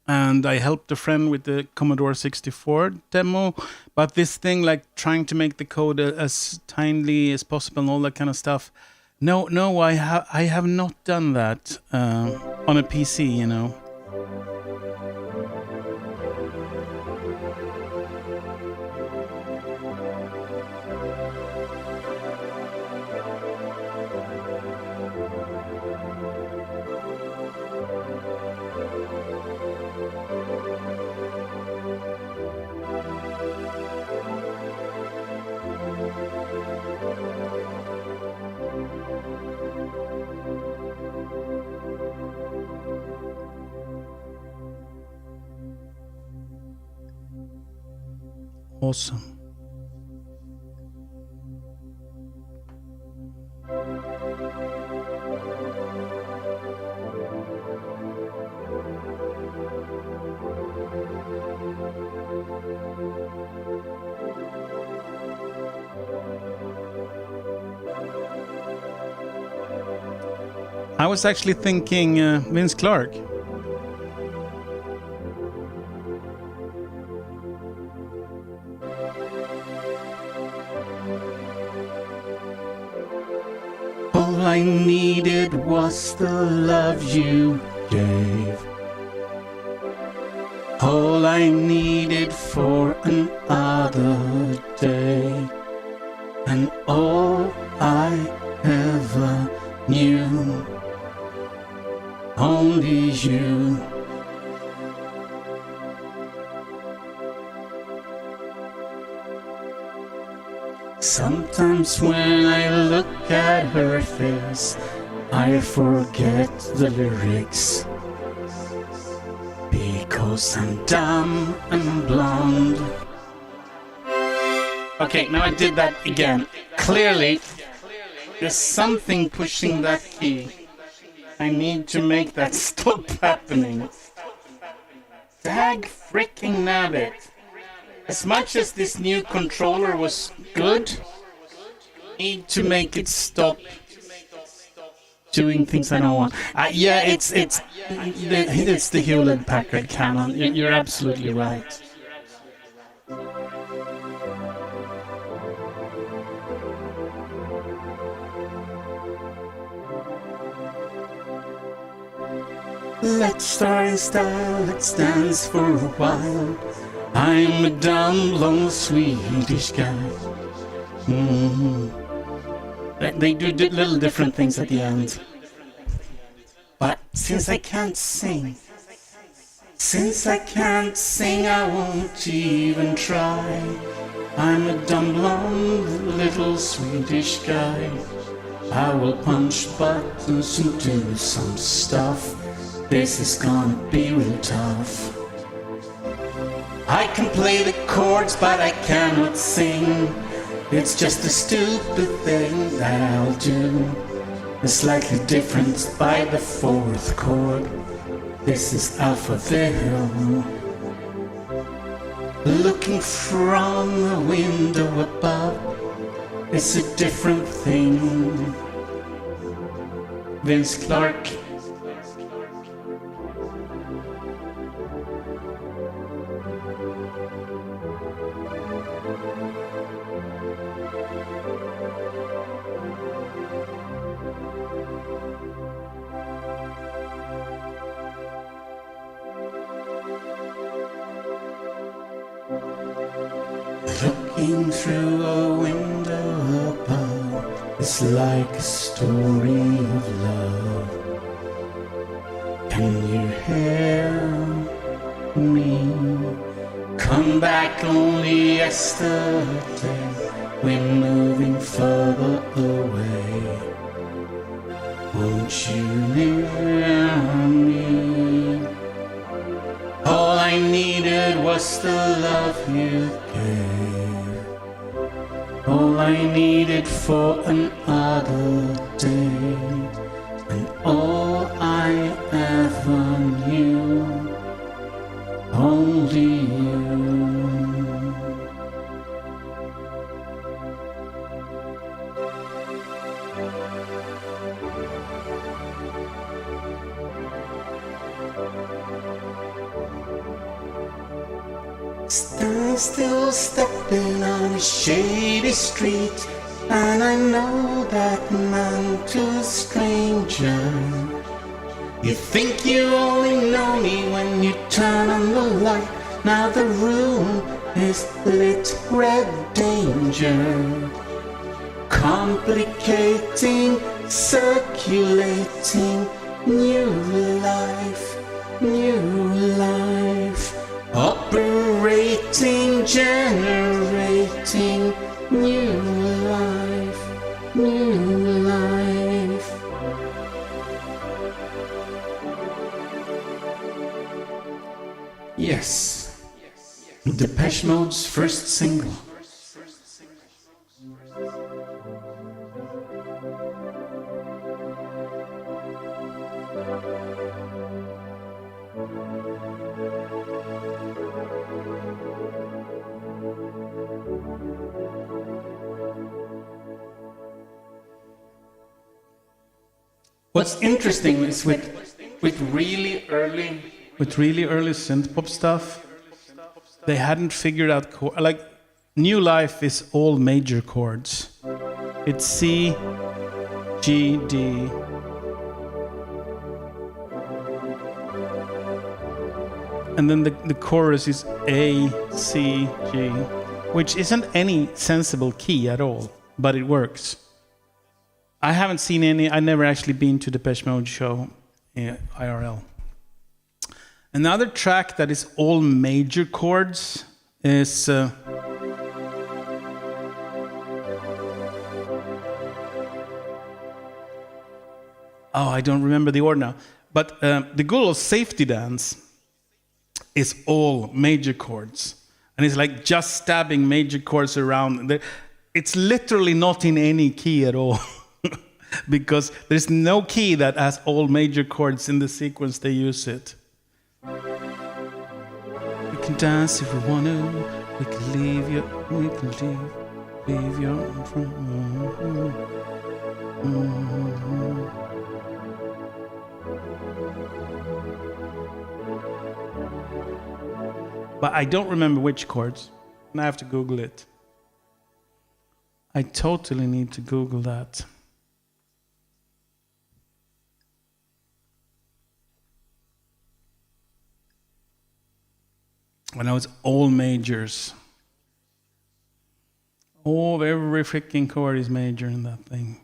And I helped a friend with the Commodore 64 demo. But this thing, like trying to make the code as tiny as possible and all that kind of stuff. No, I have not done that on a PC, you know. Awesome. I was actually thinking Vince Clarke. All I needed was the love you gave. All I needed for another day. And all I ever knew. Only you. Sometimes when I look at her face, I forget the lyrics. Because I'm dumb and blonde. Okay, now I did that again. Clearly, there's something pushing that key. I need to make that stop happening. Dag freaking nabbit. As much as this new controller was good, I need to make it stop doing things I don't want. Yeah, it's the Hewlett-Packard Canon. You're absolutely right. Let's start in style, let's dance for a while. I'm a dumb, blonde Swedish guy. They do little different things at the end. But since I can't sing, I won't even try. I'm a dumb, blonde, little Swedish guy. I will punch buttons and do some stuff. This is gonna be real tough. I can play the chords, but I cannot sing. It's just a stupid thing that I'll do. It's slightly different by the fourth chord. This is Alphaville. Looking from the window above, it's a different thing. Vince Clarke. Looking through a window above, it's like a story of love. Can you hear me? Come back only yesterday, we're moving further away. Won't you hear me? All I needed was the love you gave. All I needed for another day. And all I ever knew. Only you. I'm still stepping on a shady street, and I know that none to a stranger. You think you only know me when you turn on the light. Now the room is lit red danger, complicating, circulating, new life, operating, generating, new life, new life. Yes. Depeche Mode's first single. What's interesting is with really early synth pop stuff, they hadn't figured out like New Life is all major chords. It's C, G, D. And then the chorus is A, C, G, which isn't any sensible key at all, but it works. I haven't seen any, I've never actually been to the Depeche Mode show IRL. Another track that is all major chords is oh, I don't remember the order now. But the Ghoul Safety Dance is all major chords. And it's like just stabbing major chords around. It's literally not in any key at all. Because there's no key that has all major chords in the sequence they use it. We can dance if we want to. We can leave you. We can leave you. But I don't remember which chords, and I have to Google it. I totally need to Google that. I know it's all majors. Oh, every freaking chord is major in that thing.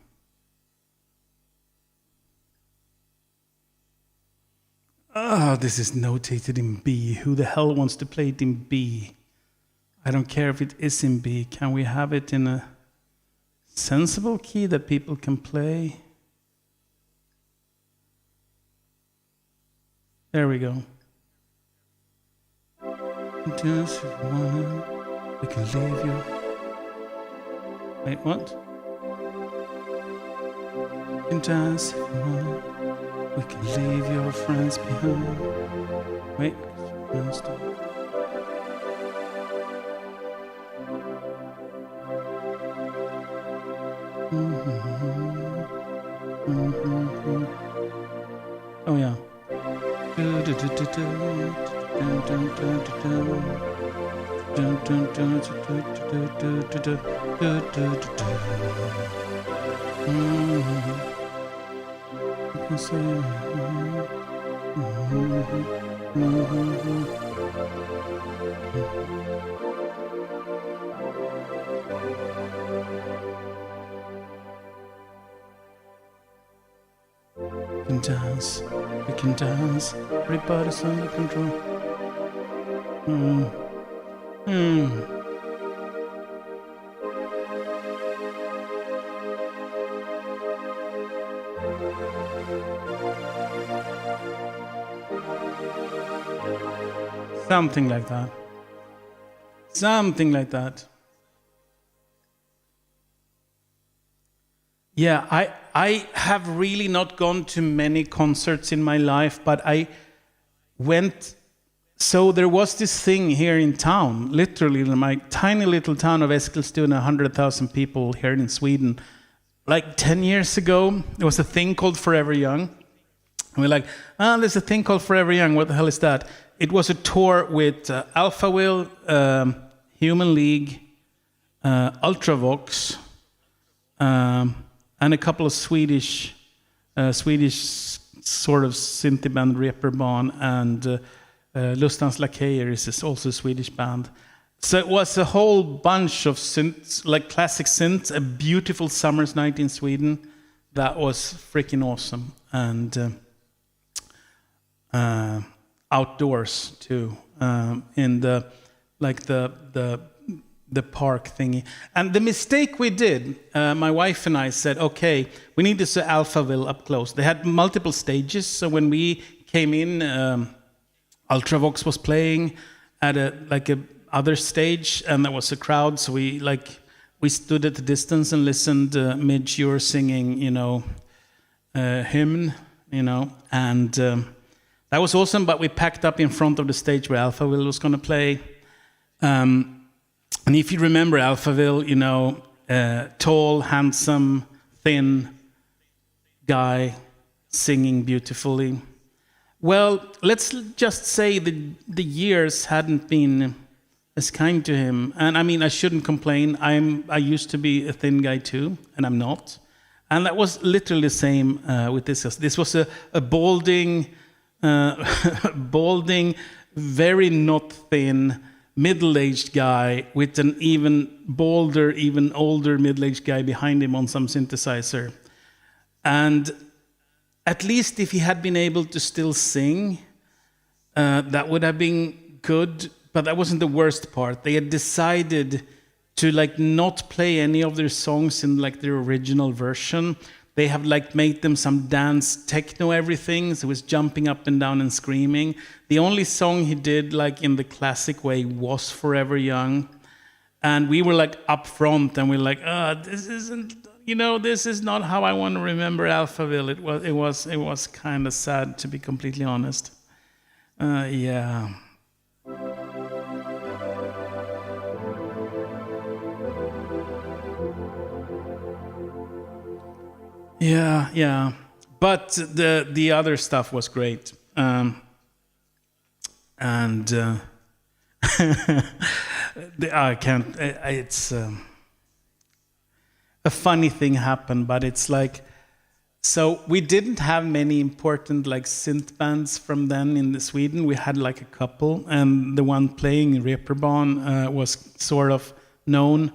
Oh, this is notated in B. Who the hell wants to play it in B? I don't care if it is in B. Can we have it in a sensible key that people can play? There we go. Dance if you wanna, we can leave you. Wait, what? You can dance if you wanna, we can leave your friends behind. Wait, friends don't. Oh yeah. We can dance, everybody's under control. Something like that. Something like that. Yeah, I have really not gone to many concerts in my life, but I went. So there was this thing here in town, literally in my tiny little town of Eskilstuna, 100,000 people here in Sweden. Like 10 years ago, there was a thing called Forever Young. And we're like, there's a thing called Forever Young. What the hell is that? It was a tour with Alpha Will, Human League, Ultravox, and a couple of Swedish sort of Synthy band, Reeperbahn, and Lustans Lakejer is also a Swedish band. So it was a whole bunch of synths, like classic synths, a beautiful summer's night in Sweden. That was freaking awesome. And outdoors too, in the park thingy. And the mistake we did, my wife and I said, okay, we need to see Alphaville up close. They had multiple stages, so when we came in, Ultravox was playing at a other stage, and there was a crowd, so we stood at a distance and listened. Midge, you were singing, hymn, and that was awesome. But we packed up in front of the stage where Alphaville was going to play. And if you remember Alphaville, tall, handsome, thin guy singing beautifully. Well, let's just say the years hadn't been as kind to him. And I mean, I shouldn't complain. I used to be a thin guy too, and I'm not. And that was literally the same with this. This was a balding, very not thin, middle-aged guy with an even bolder, even older middle-aged guy behind him on some synthesizer. And at least if he had been able to still sing, that would have been good. But that wasn't the worst part. They had decided to not play any of their songs in their original version. They have made them some dance techno everything. So it was jumping up and down and screaming. The only song he did in the classic way was Forever Young. And we were up front and we were this isn't, this is not how I want to remember Alphaville. It was kind of sad, to be completely honest. Yeah. Yeah. But the other stuff was great. I can't. It's a funny thing happened, but it's so we didn't have many important synth bands from then in Sweden. We had a couple, and the one playing Reeperbahn was sort of known.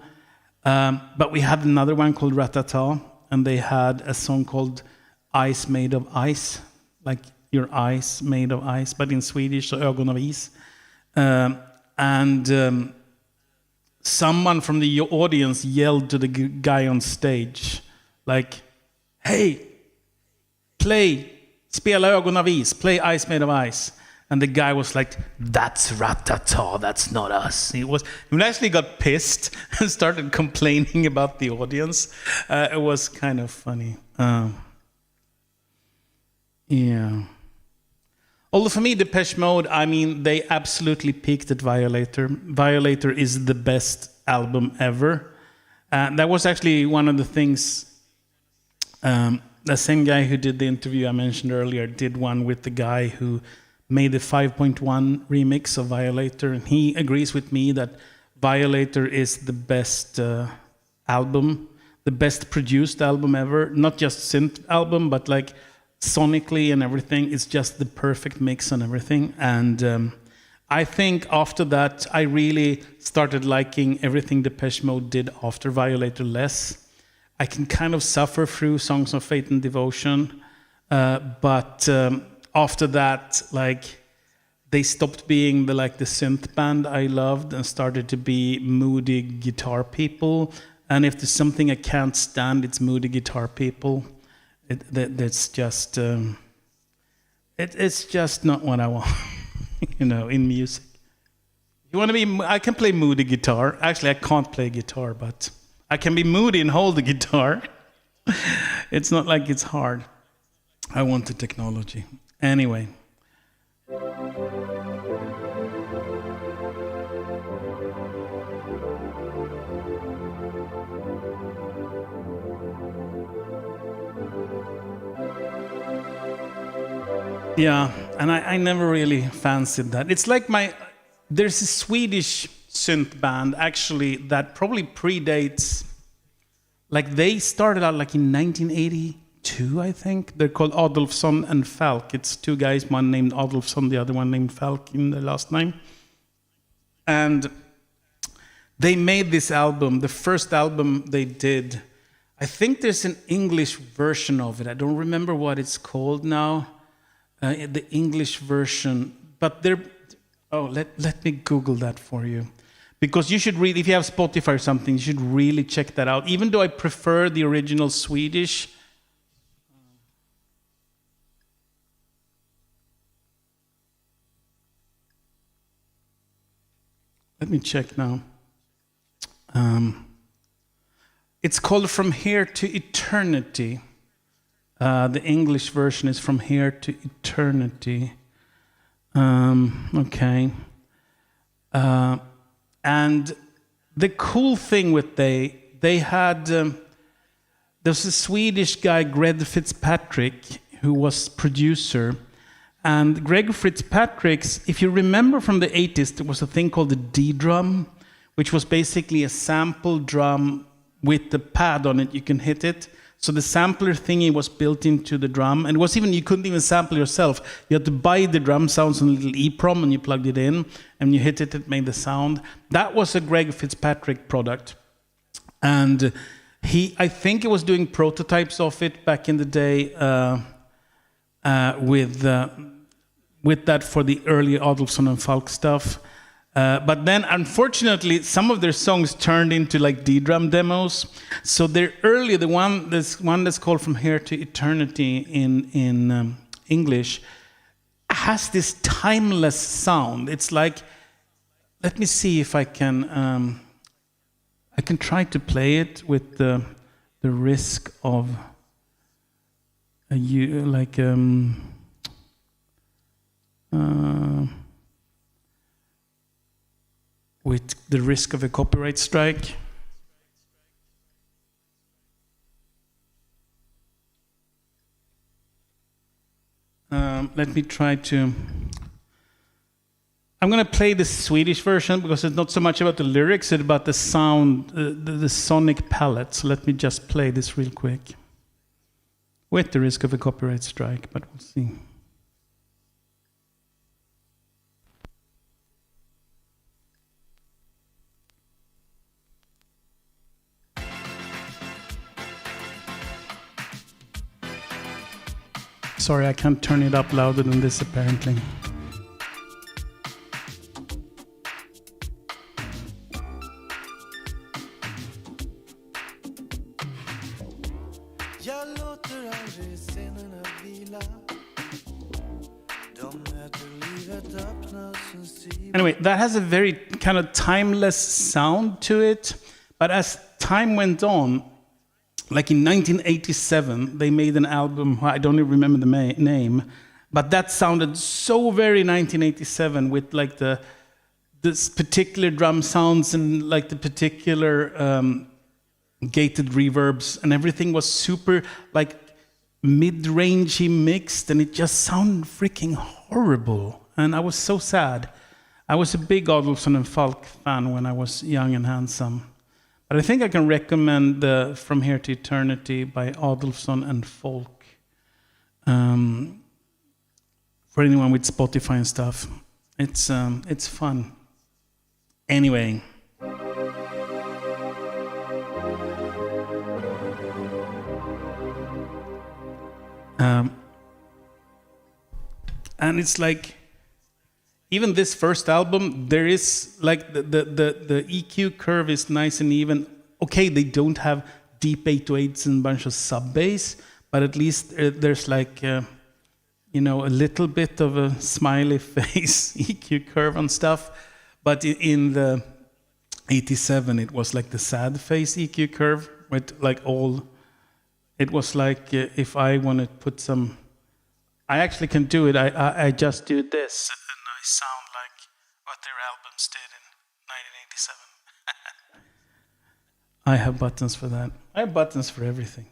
But we had another one called Ratata, and they had a song called Eyes Made of Ice, like your eyes made of ice, but in Swedish, so ögon av is. And someone from the audience yelled to the guy on stage, hey, spela ögon av is, play Eyes Made of Ice. And the guy was like, that's Ratata, that's not us. He actually got pissed and started complaining about the audience. It was kind of funny. Yeah. Although for me, Depeche Mode, I mean, they absolutely peaked at Violator. Violator is the best album ever. That was actually one of the things, the same guy who did the interview I mentioned earlier did one with the guy who made the 5.1 remix of Violator, and he agrees with me that Violator is the best album, the best produced album ever. Not just synth album, but sonically and everything. It's just the perfect mix and everything. And I think after that, I really started liking everything Depeche Mode did after Violator less. I can kind of suffer through Songs of Fate and Devotion, but after that, they stopped being the synth band I loved and started to be moody guitar people. And if there's something I can't stand, it's moody guitar people. That's just it's just not what I want, in music. You want to be? I can play moody guitar. Actually, I can't play guitar, but I can be moody and hold the guitar. It's not like it's hard. I want the technology. Anyway. Yeah, and I never really fancied that. It's like there's a Swedish synth band, actually, that probably predates. Like they started out like in 1982, I think. They're called Adolfsson and Falk. It's two guys, one named Adolfsson, the other one named Falk in the last name. And they made this album, the first album they did. I think there's an English version of it. I don't remember what it's called now, the English version. But they're, let me Google that for you. Because you should really, if you have Spotify or something, you should really check that out. Even though I prefer the original Swedish. Let me check now. It's called From Here to Eternity. The English version is From Here to Eternity. Okay. And the cool thing with they had, there's a Swedish guy, Greg Fitzpatrick, who was producer. And Greg Fitzpatrick's, if you remember from the 80s, there was a thing called the D-drum, which was basically a sample drum with the pad on it. You can hit it. So the sampler thingy was built into the drum. And it was even, you couldn't even sample yourself. You had to buy the drum sounds on a little EEPROM and you plugged it in and you hit it, it made the sound. That was a Greg Fitzpatrick product. And I think he was doing prototypes of it back in the day with that for the early Adolfsson and Falk stuff. But then, unfortunately, some of their songs turned into like D-drum demos. So they're early. The one that's called From Here to Eternity in English has this timeless sound. It's like, let me see if I can try to play it with the risk of with the risk of a copyright strike. Let me try to. I'm going to play the Swedish version because it's not so much about the lyrics, it's about the sound, the sonic palette. So let me just play this real quick. With the risk of a copyright strike, but we'll see. Sorry, I can't turn it up louder than this apparently. Anyway, that has a very kind of timeless sound to it, but as time went on, like in 1987, they made an album, I don't even remember the name, but that sounded so very 1987 with like this particular drum sounds and like the particular gated reverbs, and everything was super like mid-rangey mixed, and it just sounded freaking horrible. And I was so sad. I was a big Adolfsson and Falk fan when I was young and handsome. But I think I can recommend From Here to Eternity by Adolfsson and Falk for anyone with Spotify and stuff. It's fun. Anyway. And it's like, even this first album, there is like the EQ curve is nice and even. Okay, they don't have deep 808s and a bunch of sub bass, but at least there's like a little bit of a smiley face EQ curve and stuff. But in the 87, it was like the sad face EQ curve with like all. It was like if I want to put some. I actually can do it. I just do this. Sound like what their albums did in 1987. I have buttons for that. I have buttons for everything.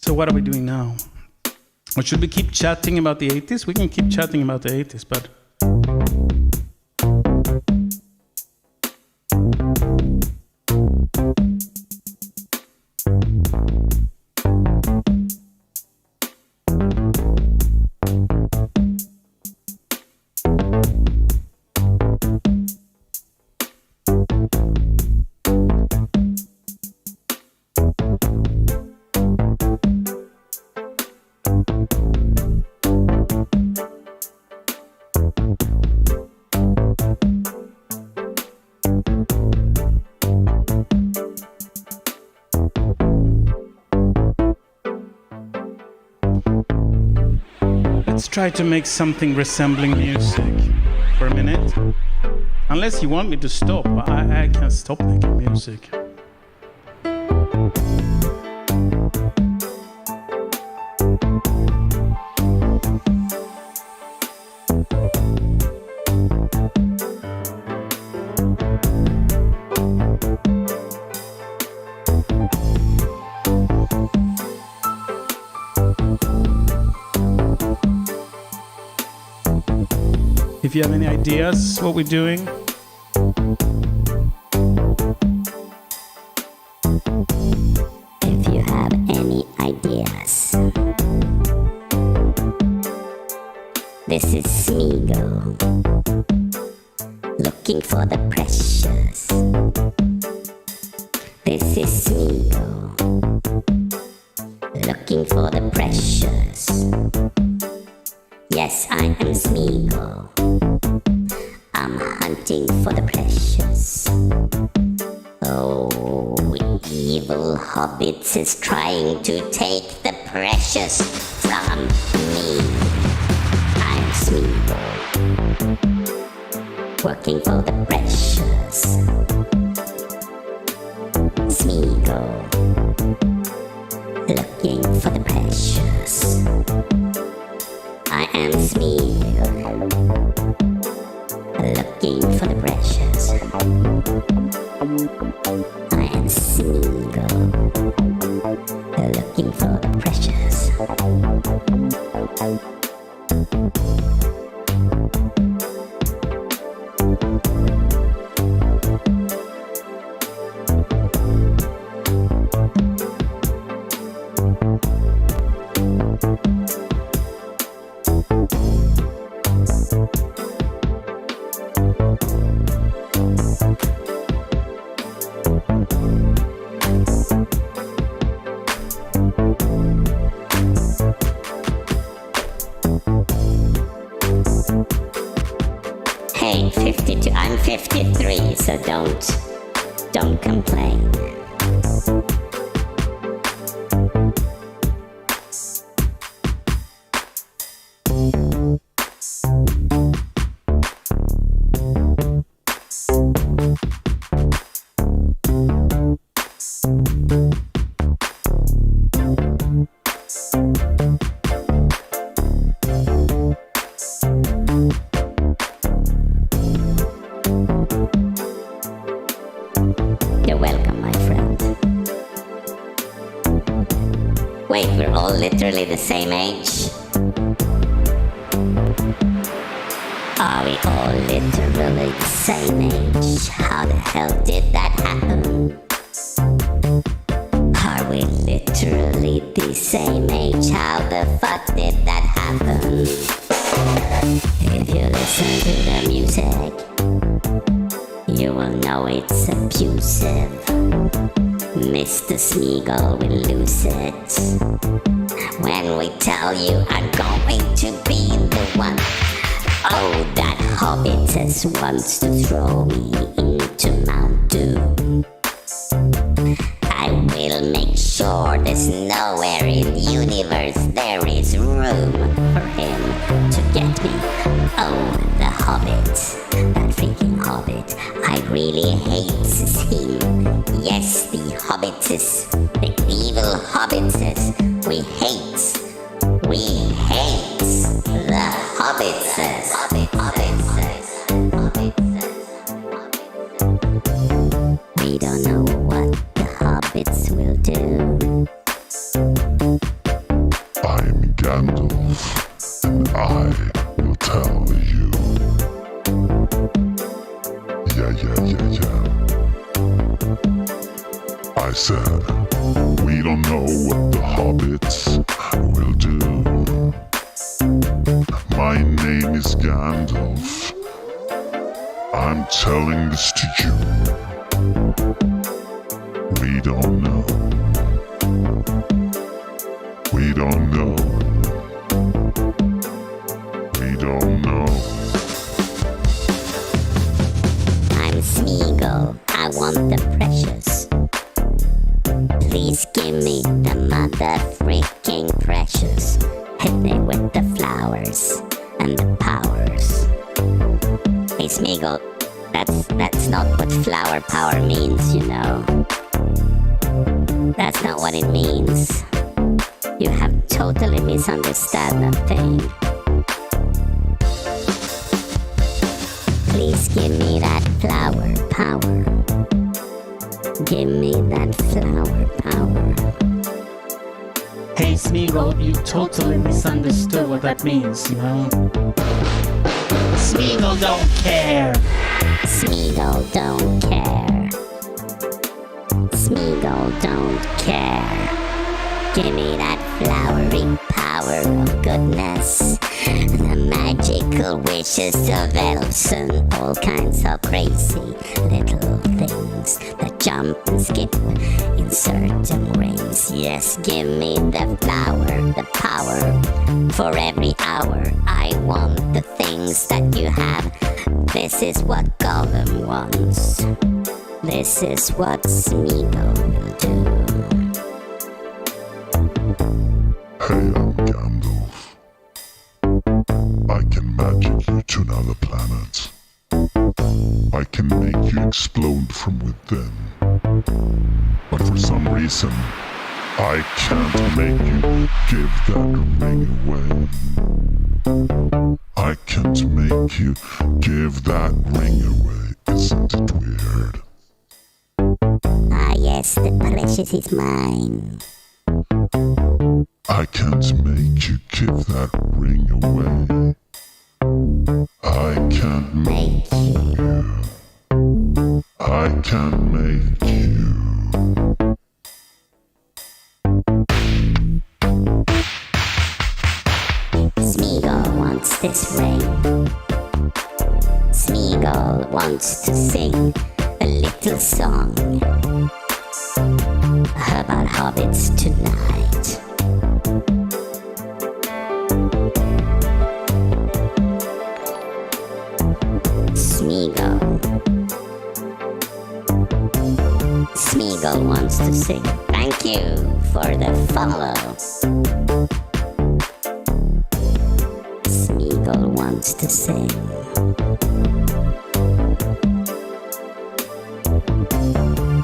So what are we doing now? Or should we keep chatting about the 80s? We can keep chatting about the 80s, but... Let's try to make something resembling music for a minute. Unless you want me to stop, I can't stop making music. If you have any ideas what we're doing, if you have any ideas. This is Smeagol, looking for the precious. This is Smeagol, looking for the precious. Yes, I am Smeagol. I'm hunting for the precious. Oh, evil hobbits is trying to take the precious from me. I'm Smeagol, working for the precious. Smeagol, looking for the precious. I am Smeagol, looking for the precious. I am Smeagol, looking for the precious. Hey, 52, I'm 53, so don't complain. You're welcome, my friend. Wait, we're all literally the same age? Are we all literally the same age? How the hell did that happen? Are we literally the same age? How the fuck did that happen? If you listen to the music, you will know it's abusive. Mr. Smeagol will lose it when we tell you I'm going to be the one. Oh, that hobbit just wants to throw me into Mount Doom. I will make sure there's nowhere in the universe there is room for him to get me. Oh, the hobbit, that freaking hobbit, I really hate him. Yes, the hobbitses, the evil hobbitses, we hate the hobbitses. We don't know what the hobbits will do. said, we don't know what the hobbits will do. My name is Gandalf. I'm telling this to you. We don't know. We don't know. We don't know. I'm Smeagol, I want the precious. Please give me the mother freaking precious. Hit me with the flowers and the powers. Hey Smeagol, that's not what flower power means, you know. That's not what it means. You have totally misunderstood that thing. Please give me that flower power. Give me that flower power. Hey Smeagol, you totally misunderstood what that means, you know? Smeagol don't care! Smeagol don't care. Smeagol don't care. Give me that flowery power of goodness. The magical wishes of elves and all kinds of crazy little things that jump and skip in certain rings. Yes, give me the flower, the power for every hour. I want the things that you have. This is what Gollum wants. This is what Smeagol will do. Hey, I'm Gandalf. I can magic you to another planet. I can make you explode from within. But for some reason, I can't make you give that ring away. I can't make you give that ring away. Isn't it weird? Ah yes, the precious is mine. I can't make you give that ring away. I can't make you. I can't make you. Smeagol wants this ring. Smeagol wants to sing a little song about hobbits tonight. Smeagol wants to sing. Thank you for the follow. Smeagol wants to sing.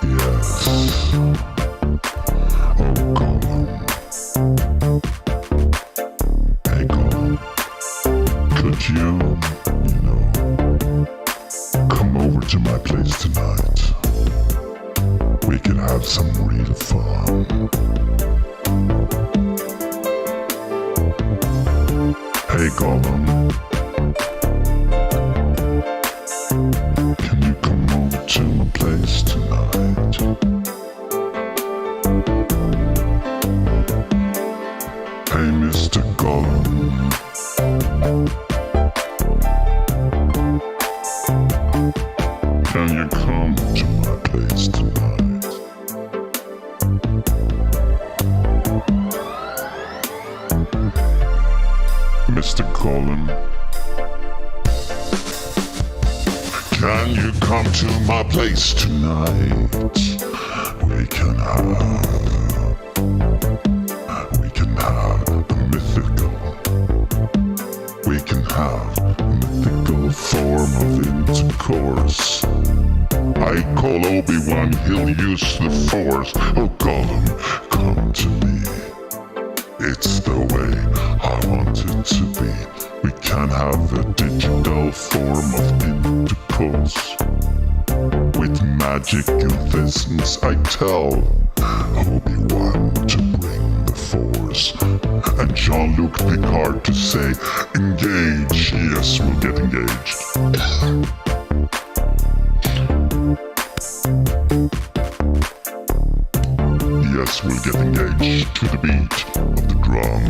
Yes. Oh, Gollum. Hey, Gollum. Could you come over to my place tonight? We can have some real fun. Hey, Gollum. Can you come over to my place tonight? Hey, Mr. Gollum. Can you come to my place tonight? Mr. Gollum. Can you come to my place tonight? We can have a mythical. We can have a mythical form of intercourse. I call Obi-Wan, he'll use the Force. Oh, Gollum, come to me. It's the way I want it to be. We can have a digital form of intercourse. With magic and things I tell Obi-Wan to bring the Force. And Jean-Luc Picard to say, engage. Yes, we'll get engaged. march to the beat of the drum.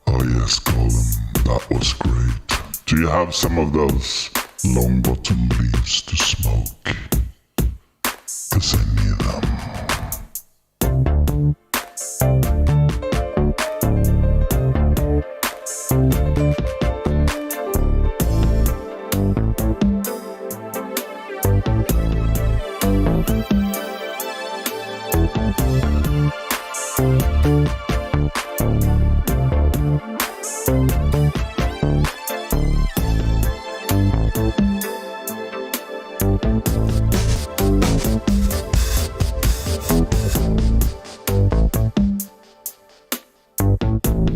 Oh yes, Colin, that was great. Do you have some of those long bottom leaves to smoke? 'Cause I need them.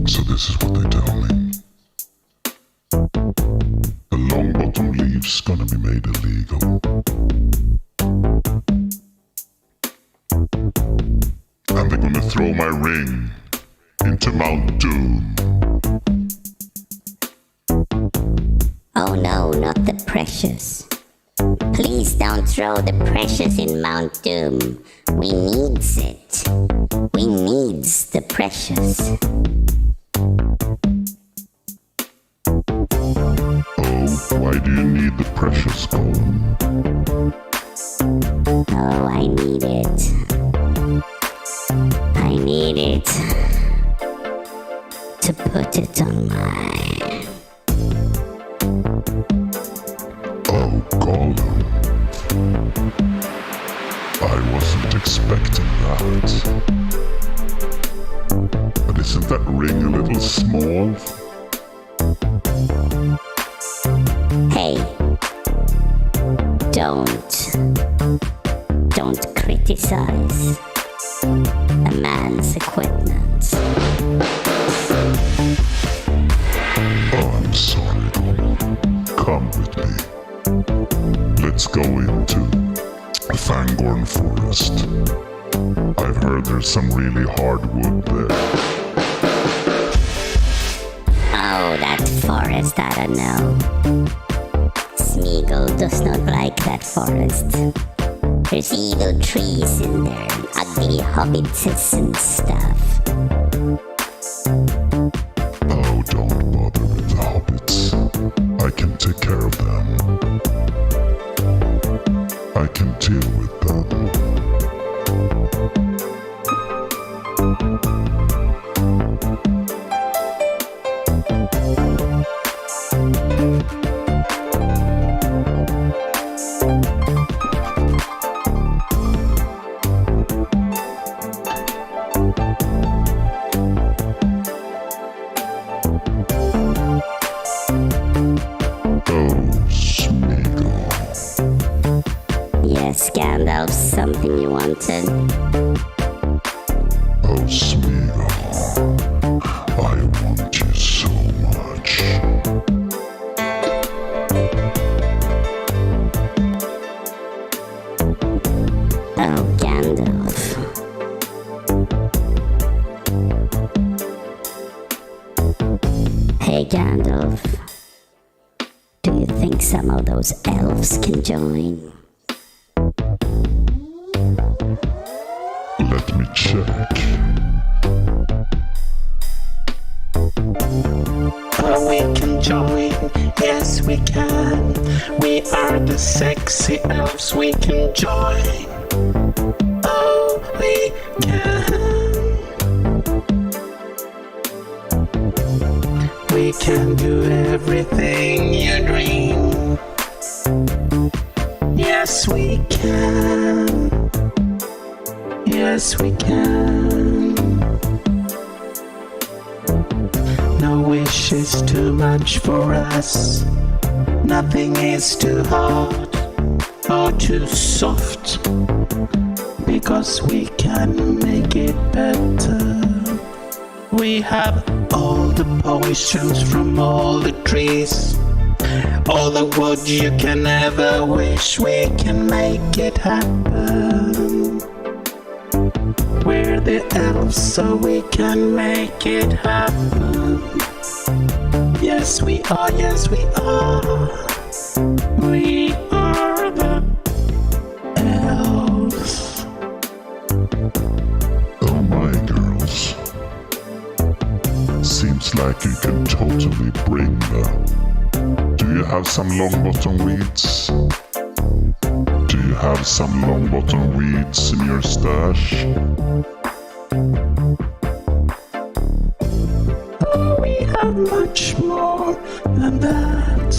So this is what they tell me. The long bottom leaves gonna be made illegal. And they're gonna throw my ring into Mount Doom. Oh no, not the precious. Please don't throw the precious in Mount Doom. We needs it. We needs the precious. Oh, why do you need the precious, Colin? Oh, I need it. I need it. To put it on my... Oh, Colin. I wasn't expecting that. But isn't that ring a little small? Hey, don't criticize a man's equipment. Oh, I'm sorry, Colin. Come with me. Let's go into the Fangorn Forest. I've heard there's some really hard wood there. Oh, that forest, I don't know. Smeagol does not like that forest. There's evil trees in there, and ugly hobbits and stuff. Oh, don't bother with the hobbits. I can take care of them. I can deal with them. Oh, Smeagol. Yes, Gandalf, something you wanted? Oh, Smeagol. I want you so much. Oh, Gandalf. Hey, Gandalf. Do you think some of those elves can join? Let me check. Oh, we can join, yes we can. We are the sexy elves, we can join. Oh, we can. We can do everything you dream. Yes we can. Yes we can. No wish is too much for us. Nothing is too hard or too soft. Because we can make it better. We have all the potions from all the trees. All the wood you can ever wish, we can make it happen. We're the elves, so we can make it happen. Yes, we are, yes, we are. We are the elves. Oh my girls. Seems like you can totally bring the... Do you have some long bottom weeds? Do you have some long bottom weeds in your stash? Oh, we have much more than that.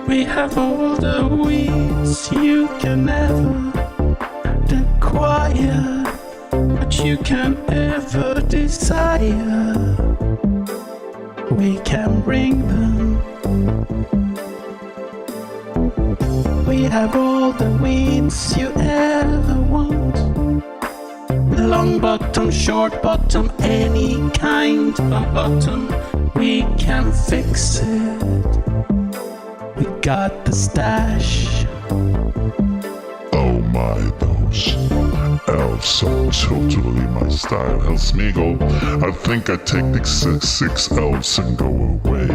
We have all the weeds you can ever acquire, what you can ever desire. We can bring them. We have all the weeds you ever want. Long bottom, short bottom, any kind of bottom. We can fix it. We got the stash. Oh my, those elves are totally my style. El Smeagol, I think I take the six elves and go away.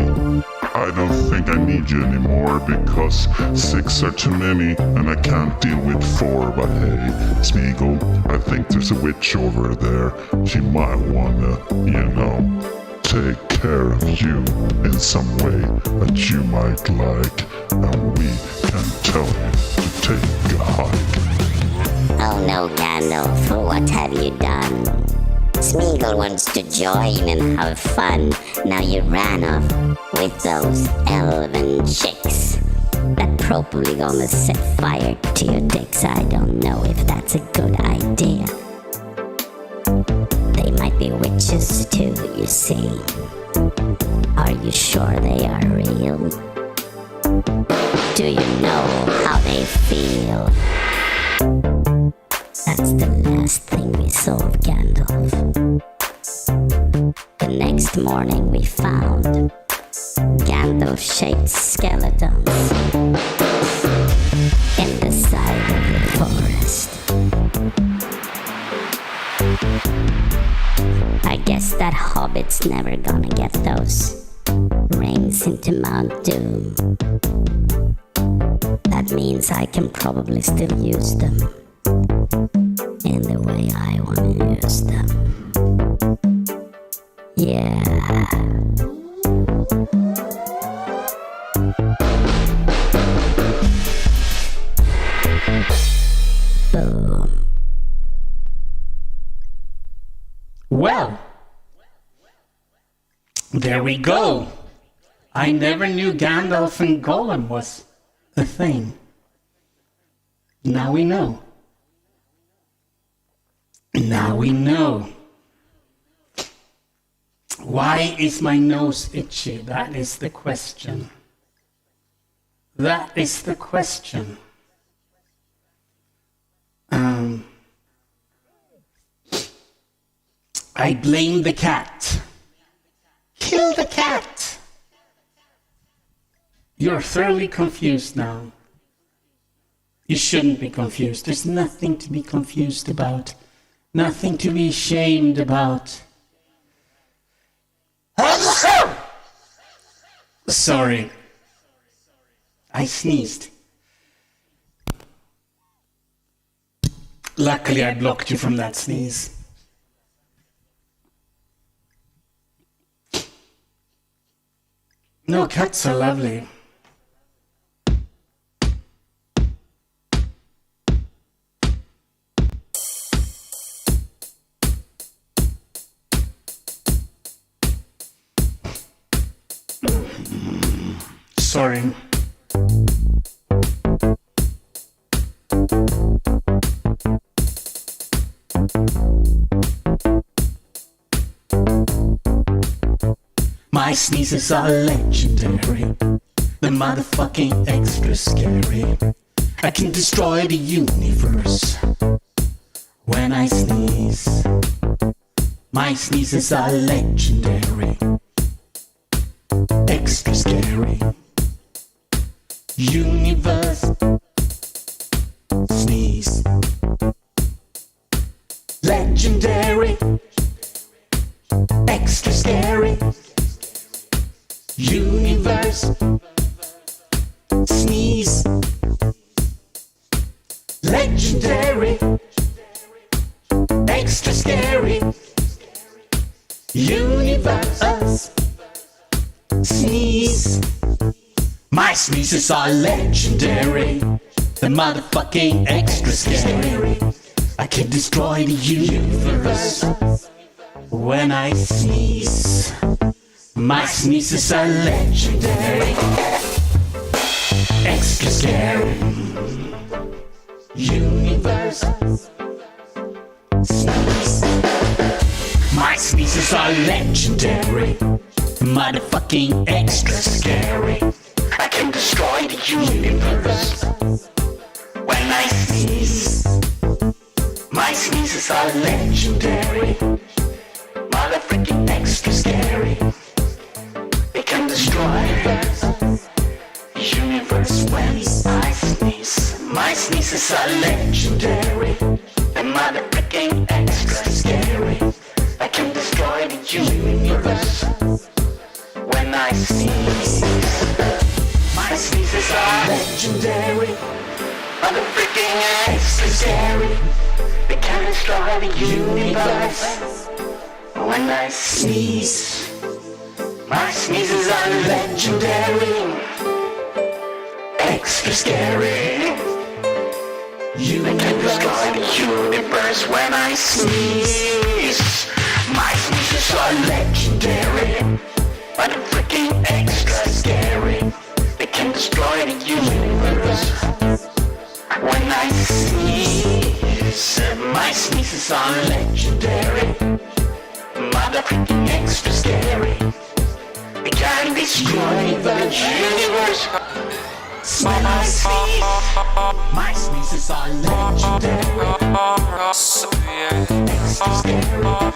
I don't think I need you anymore because 6 are too many and I can't deal with 4. But hey, Smeagol, I think there's a witch over there. She might wanna, take care of you in some way that you might like. And we can tell you to take a hike. Oh no, Gandalf, what have you done? Smeagol wants to join and have fun. Now you ran off with those elven chicks. That probably gonna set fire to your dicks. I don't know if that's a good idea. They might be witches too, you see. Are you sure they are real? Do you know how they feel? That's the last thing we saw of Gandalf. The next morning we found Gandalf-shaped skeletons in the side of the forest. I guess that hobbit's never gonna get those rings into Mount Doom. That means I can probably still use them in the way I want to use them. Yeah. Boom. Well, there we go. I never knew Gandalf and Gollum was a thing. Now we know. Now we know. Why is my nose itchy? That is the question. That is the question. I blame the cat. Kill the cat! You're thoroughly confused now. You shouldn't be confused. There's nothing to be confused about. Nothing to be ashamed about. Sorry. I sneezed. Luckily I blocked you from that sneeze. No, cats are lovely. Sorry. My sneezes are legendary. The motherfucking extra scary. I can destroy the universe when I sneeze. My sneezes are legendary, extra scary. Universe sneeze, legendary, extra scary. Universe sneeze, legendary, extra scary. Universe sneeze. My sneezes are legendary, the motherfucking extra scary. I can destroy the universe when I sneeze. My sneezes are legendary, extra scary. Universe sneeze. My sneezes are legendary, motherfucking extra scary. I can destroy the universe when I sneeze. My sneezes are legendary, motherfucking extra scary. They can destroy the universe when I sneeze. My sneezes are legendary, the motherfucking extra scary. I can destroy the universe when I sneeze. My sneezes are legendary, motherfucking extra scary. They can destroy the universe when I sneeze. My sneezes are legendary, extra scary. You can destroy the universe when I sneeze. My sneezes are legendary, but freaking extra scary. They can destroy the universe when I sneeze. My sneezes are legendary, mother freaking extra scary. They can destroy the universe when I sneeze. My sneezes are legendary, extra scary.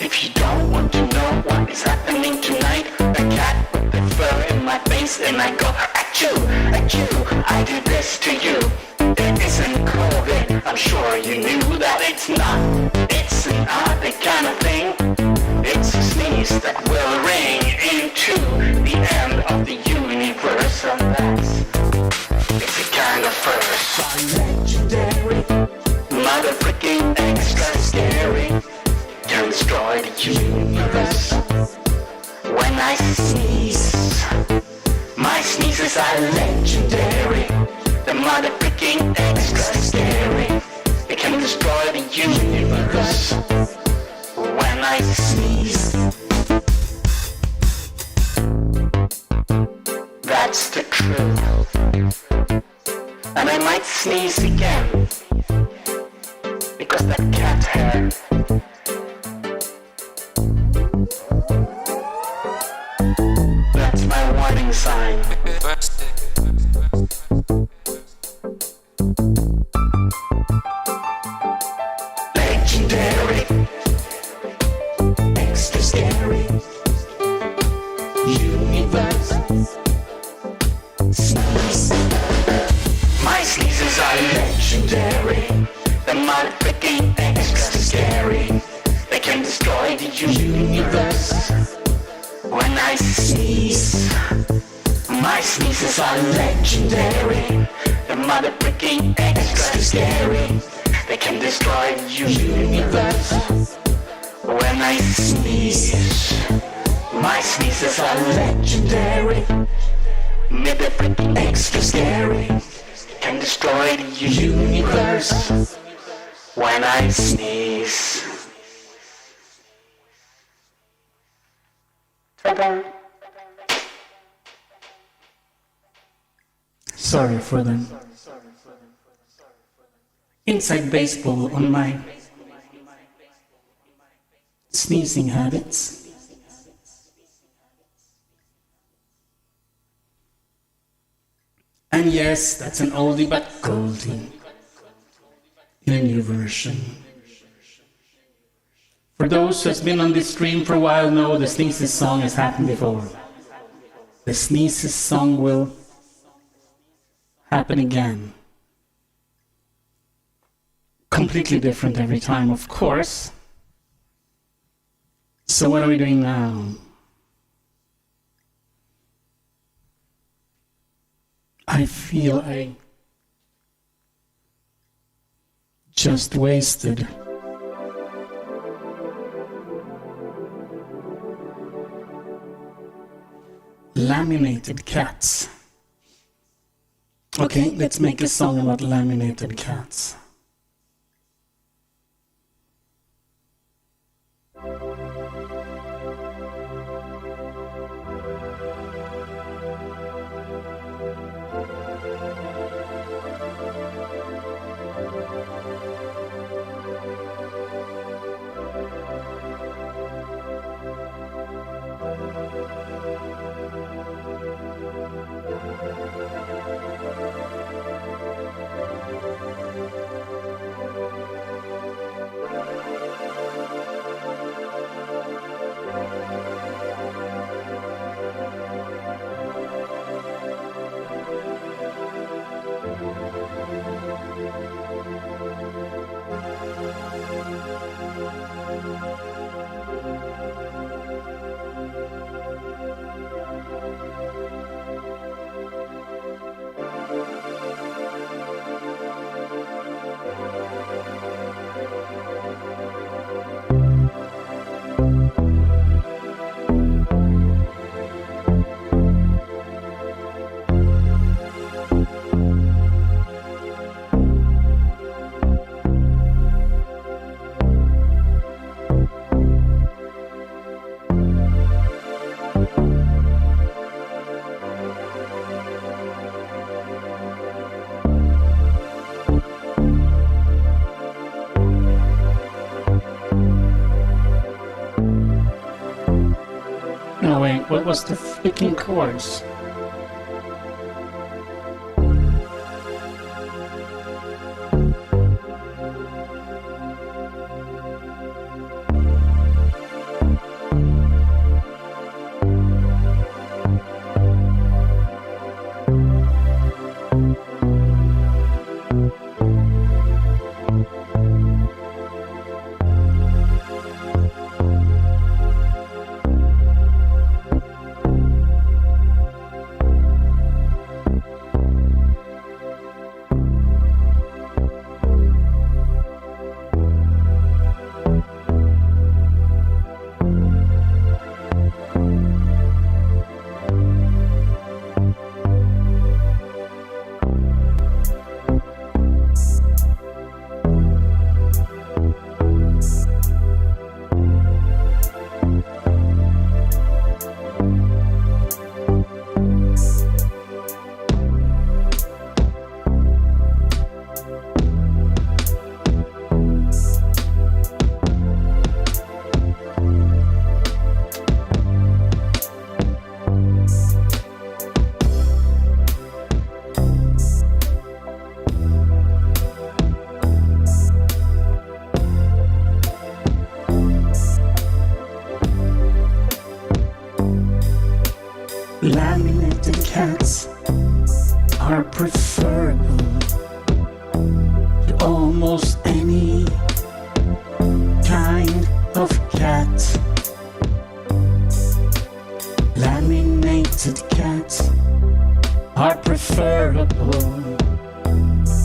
If you don't want to know what is happening tonight, a cat put their fur in my face and I go achoo, achoo, I do this to you. It isn't COVID, I'm sure you knew that it's not. It's an odd kind of thing. It's a sneeze that will ring into the end of the universe, and that's it's a kind of first. Legendary, mother freaking extra scary. Can destroy the universe when I sneeze. My sneezes are legendary, the mother freaking extra scary. It can destroy the universe when I sneeze. That's the truth. And I might sneeze again because that cat hair. That's my warning sign. Legendary, extra scary. Universe sneeze. My sneezes are legendary, the motherfucking extra scary. They can destroy the universe when I sneeze. My sneezes are legendary, the motherfucking extra scary. They can destroy the universe when I sneeze. My sneezes are legendary, motherfucking extra scary. Can destroy the universe when I sneeze. Ta-da. Sorry for the inside baseball on my sneezing habits. And yes, that's an oldie but goldie in a new version. For those who has been on this stream for a while know the sneezes song has happened before. The sneezes song will happen again. Completely different every time, of course. So what are we doing now? I feel I just wasted laminated cats. Okay, let's make a song about laminated cats. No, wait, what was the freaking chorus? Laminated cats are preferable to almost any kind of cat. Laminated cats are preferable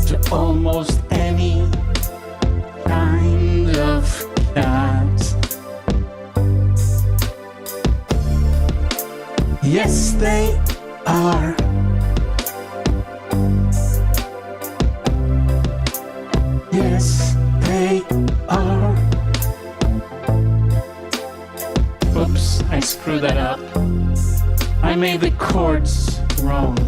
to almost any kind of cat. Yes, they are. Yes, they are. Oops, I screwed that up. I made the chords wrong.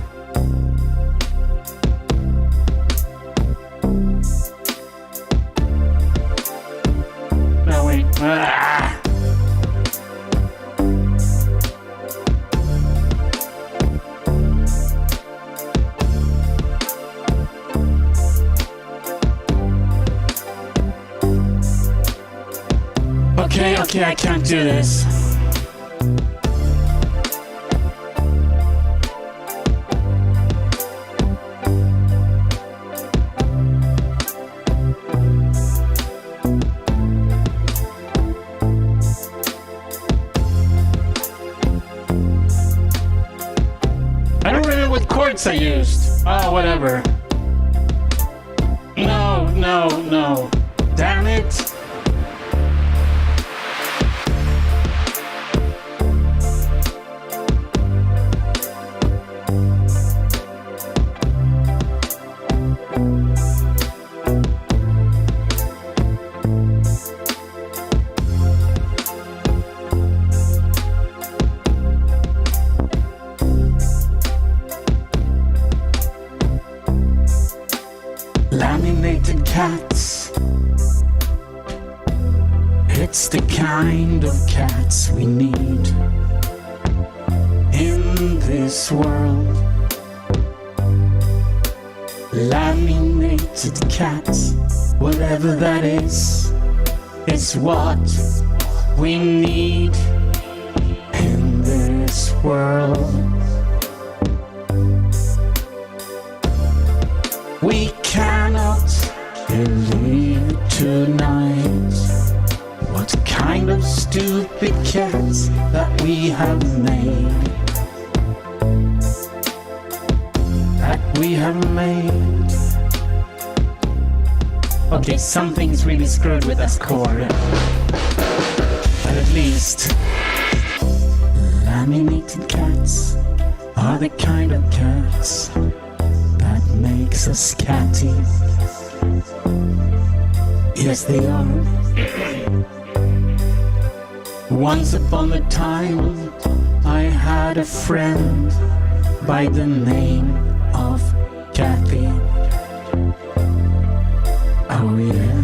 Okay, I can't do this. I don't remember what chords I used. Oh, whatever. No. Damn it. Laminated cats. It's the kind of cats we need in this world. Laminated cats, whatever that is what we need in this world. We cannot believe tonight what kind of stupid cats that we have made. Okay, something's really screwed with that chord. But at least laminated cats are the kind of cats that makes us catty. Yes, they are. Once upon a time, I had a friend by the name of Kathy. Oh yeah.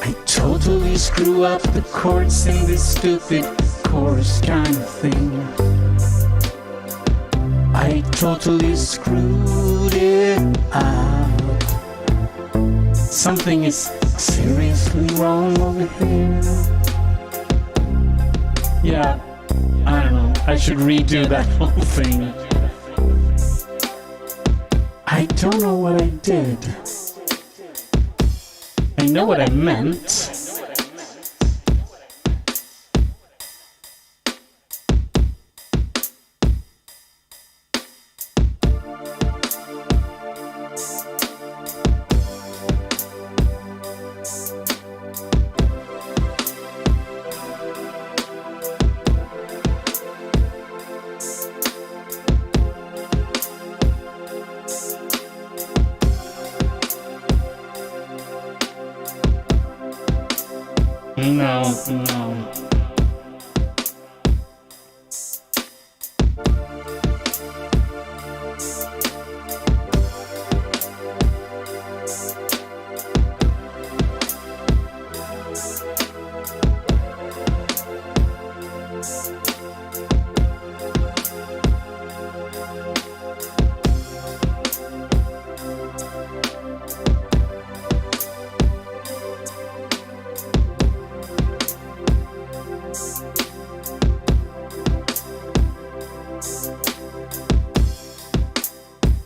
I totally screw up the chords in this stupid chorus kind of thing. I totally screwed it up. Something is seriously wrong over here. Yeah, I don't know. I should redo that whole thing. I don't know what I did. I know what I meant. No.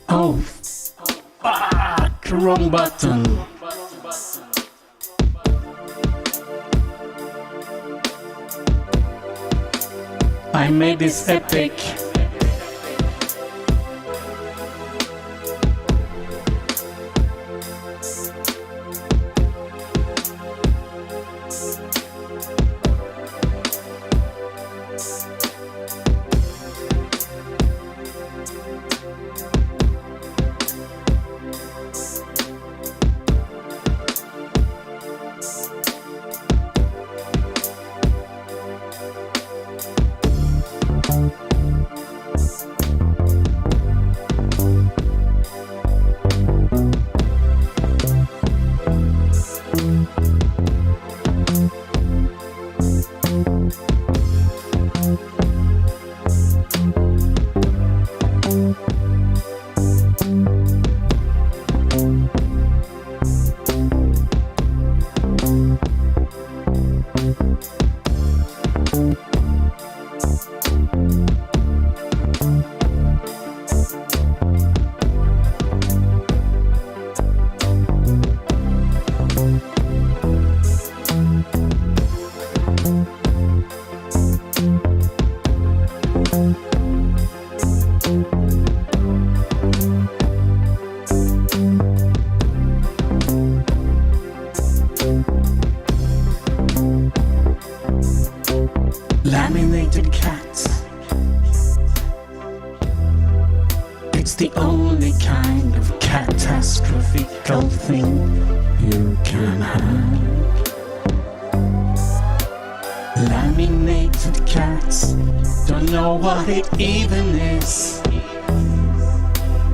Oh, fuck, wrong button. I made this epic. the only kind of catastrophical thing you can have. Laminated cats don't know what it even is,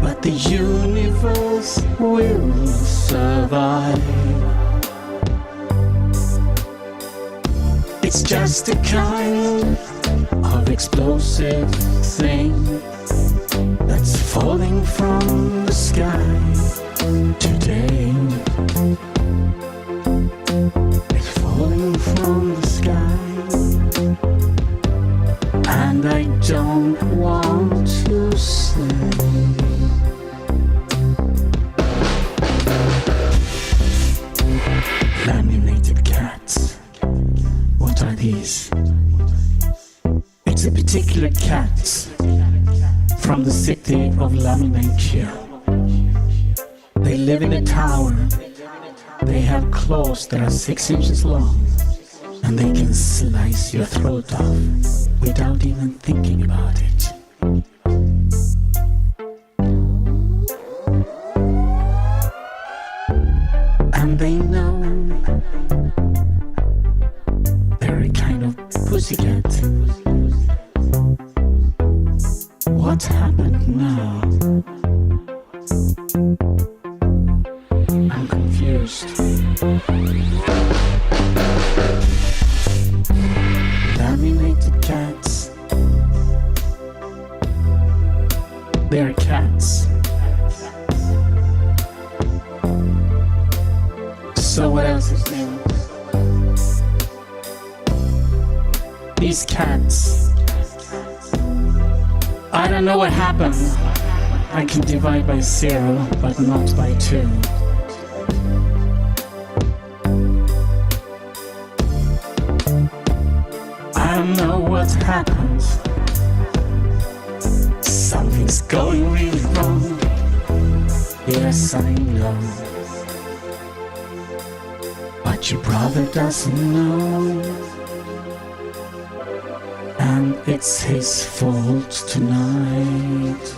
but the universe will survive. It's just a kind of explosive thing that's falling from the sky today. It's falling from the sky, and I don't want to say. Laminated cats. What are these? It's a particular cat from the city of Laminatia. They live in a tower. They have claws that are 6 inches long, and they can slice your throat off without even thinking about it. And they know they're a kind of pussycat. What happened now? I'm confused. Laminated cats. They're cats. So what else is new? These cats. I don't know what happened. I can divide by 0, but not by 2. I don't know what happened. Something's going really wrong. Yes, I know. But your brother doesn't know. And it's his fault tonight.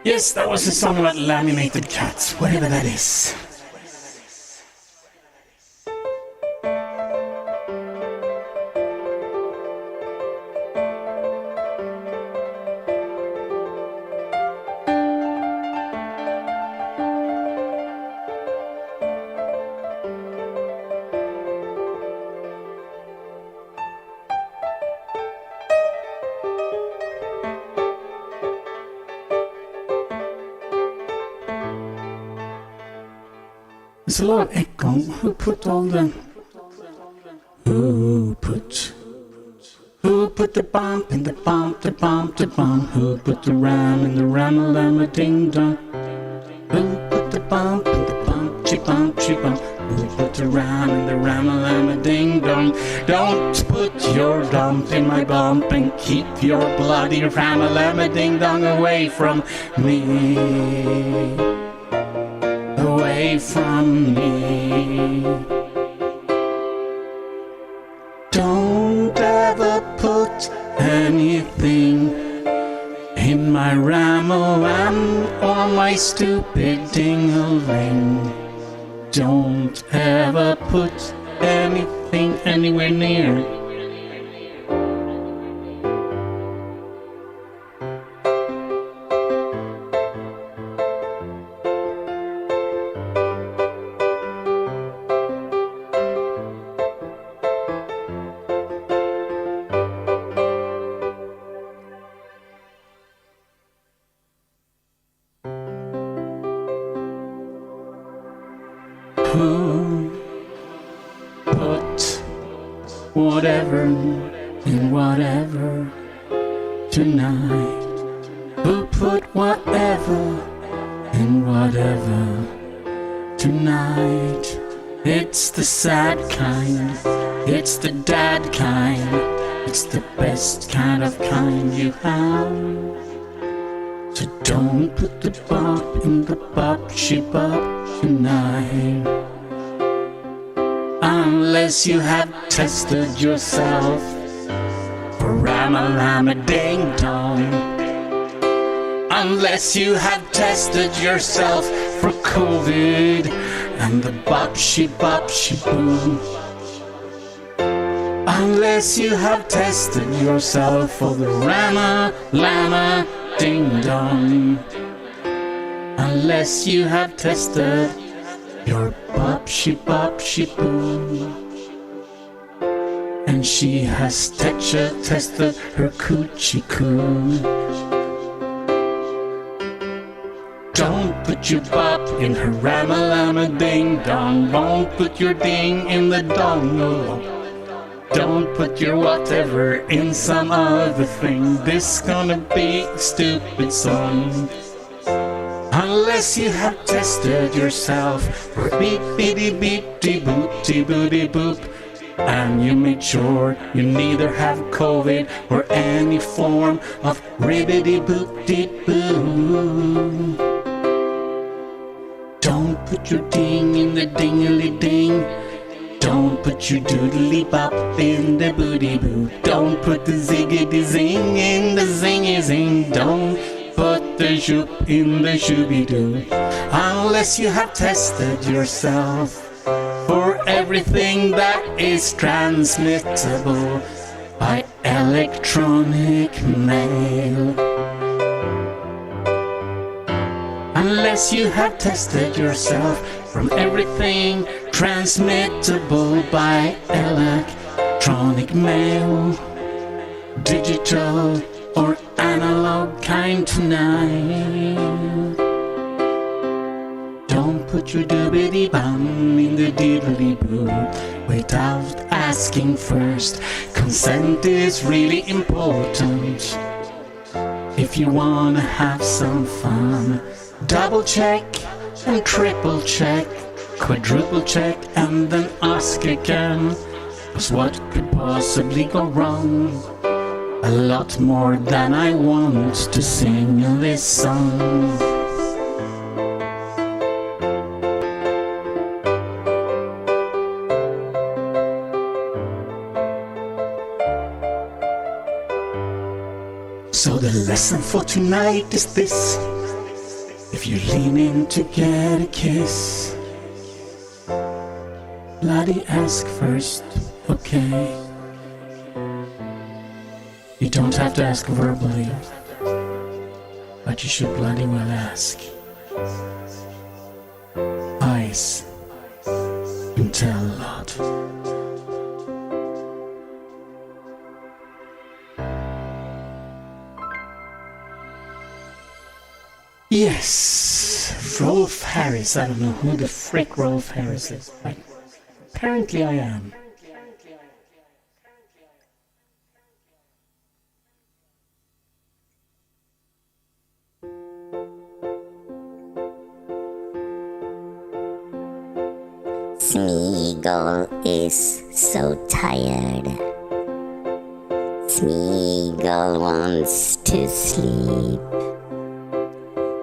Yes, that was a song about laminated cats, whatever that is. There's a lot of echo. Who put the bump in the bump, the bump, the bump? Who put the ram in the ram-a-lam-a ding-dong? Who put the bump in the bump, chi-bump, chi-bump? Who put the ram in the ram-a-lam-a ding-dong? Don't put your dump in my bump and keep your bloody ram-a-lam-a ding-dong away from me. Away from me. Don't ever put anything in my ram-a-lam or my stupid ding-a-ling. Don't ever put anything anywhere near. Who put whatever in whatever tonight? Who put whatever in whatever tonight? It's the sad kind, it's the dad kind, it's the best kind of kind you have. So don't put the bop in the bop, she bop tonight. unless you have tested yourself for Rama Ding Dong. Unless you have tested yourself for COVID and the bopsy boo. Unless you have tested yourself for the Lama Ding Dong. Unless you have tested your bopsy boo. And she has tested her coochie coo. Don't put your bop in her Lama Ding Dong. Won't put your ding in the dong. Don't put your whatever in some other thing. This gonna be a stupid song. Unless you have tested yourself for beep bitty beep dee boop dee booty boop. And you made sure you neither have COVID or any form of ribbity boop dee boo. Don't put your ding in the dingly ding. Don't put your doodly bop in the booty boo. Don't put the ziggity zing in the zingy zing. Don't put the shoop in the shooby doo. Unless you have tested yourself for everything that is transmittable by electronic mail. Unless you have tested yourself from everything transmittable by electronic mail, digital or analog kind tonight. Don't put your doobity bum in the diddly boo without asking first. Consent is really important if you wanna have some fun. Double check and triple check, quadruple check and then ask again. 'Cause what could possibly go wrong? A lot more than I want to sing this song. So the lesson for tonight is this: if you lean in to get a kiss, bloody ask first, okay? You don't have to ask verbally, but you should bloody well ask. Eyes can tell a lot. Yes, Rolf Harris. I don't know who the frick Rolf Harris is, but apparently I am. Smeagol is so tired. Smeagol wants to sleep.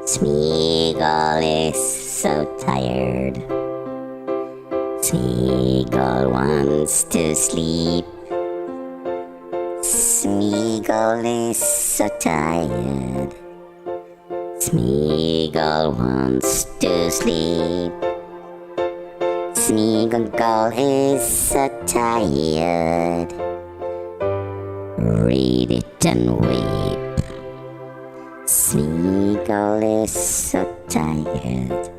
Smeagol is so tired. Smeagol wants to sleep. Smeagol is so tired. Smeagol wants to sleep. Smeagol is so tired. Read it and weep. Smeagol is so tired.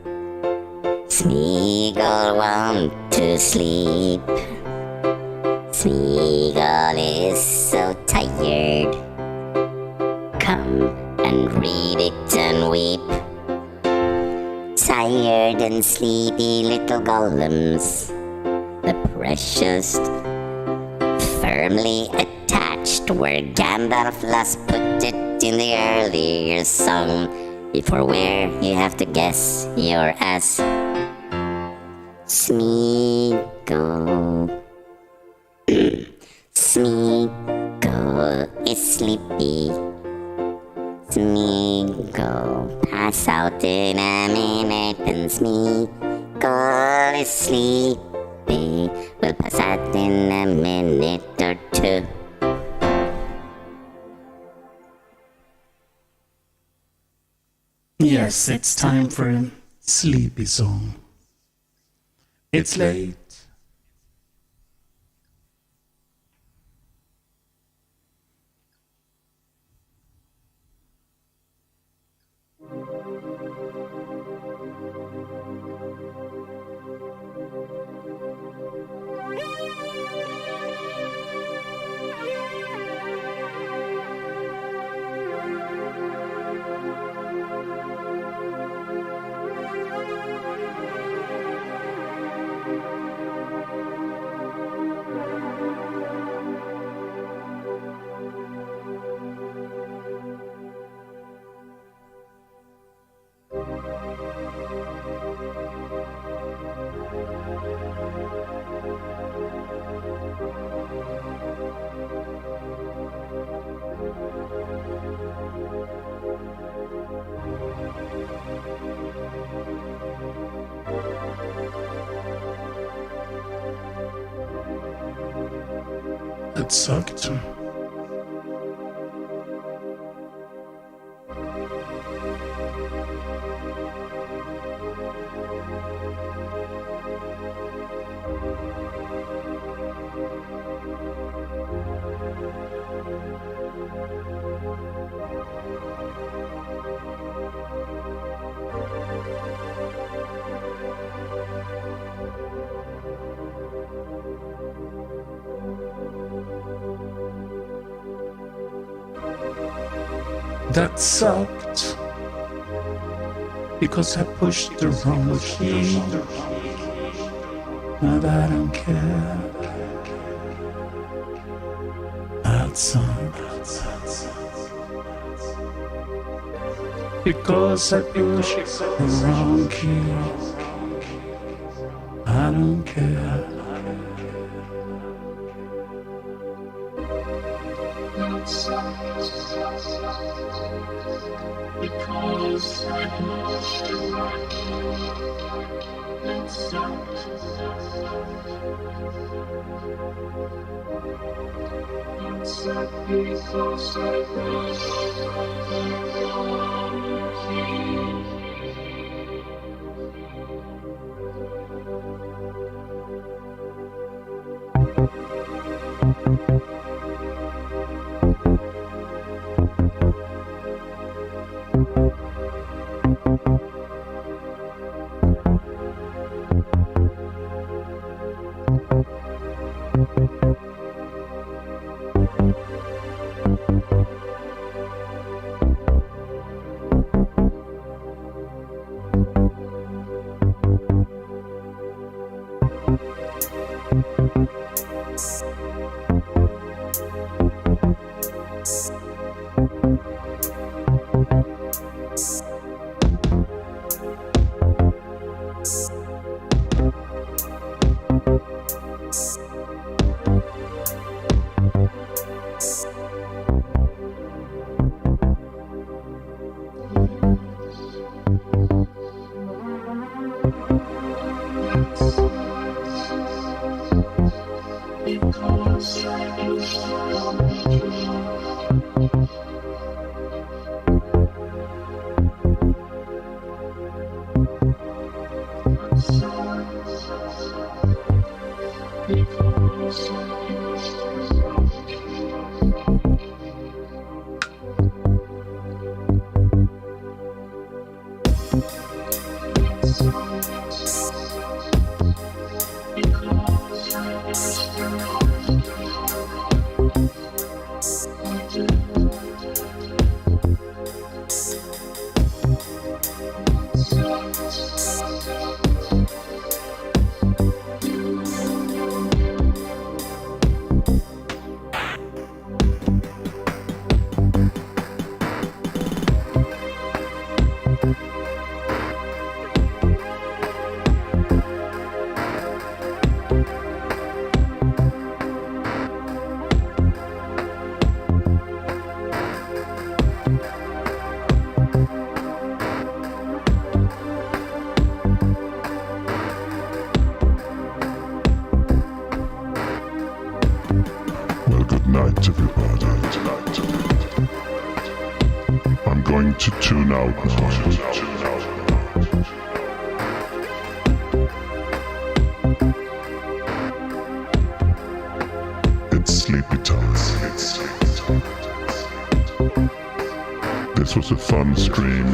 Smeagol wants to sleep. Smeagol is so tired. Come and read it and weep. Tired and sleepy little golems, the precious, firmly attached where Gandalf last put it in the earlier song. Before where you have to guess your ass. Smeagol. Smeagol is sleepy. Smeagol pass out in a minute and Smeagol is sleepy. We'll pass out in a minute or two. Yes, it's time for a sleepy song. It's late. That sucked. That sucked because I pushed the wrong key. But I don't care. That sucked because I pushed the wrong key. I don't care. Because I pushed the wrong key. That sucked. Because I pushed the wrong key. night, everybody. I'm going to tune out now. It's sleepy time. This was a fun stream.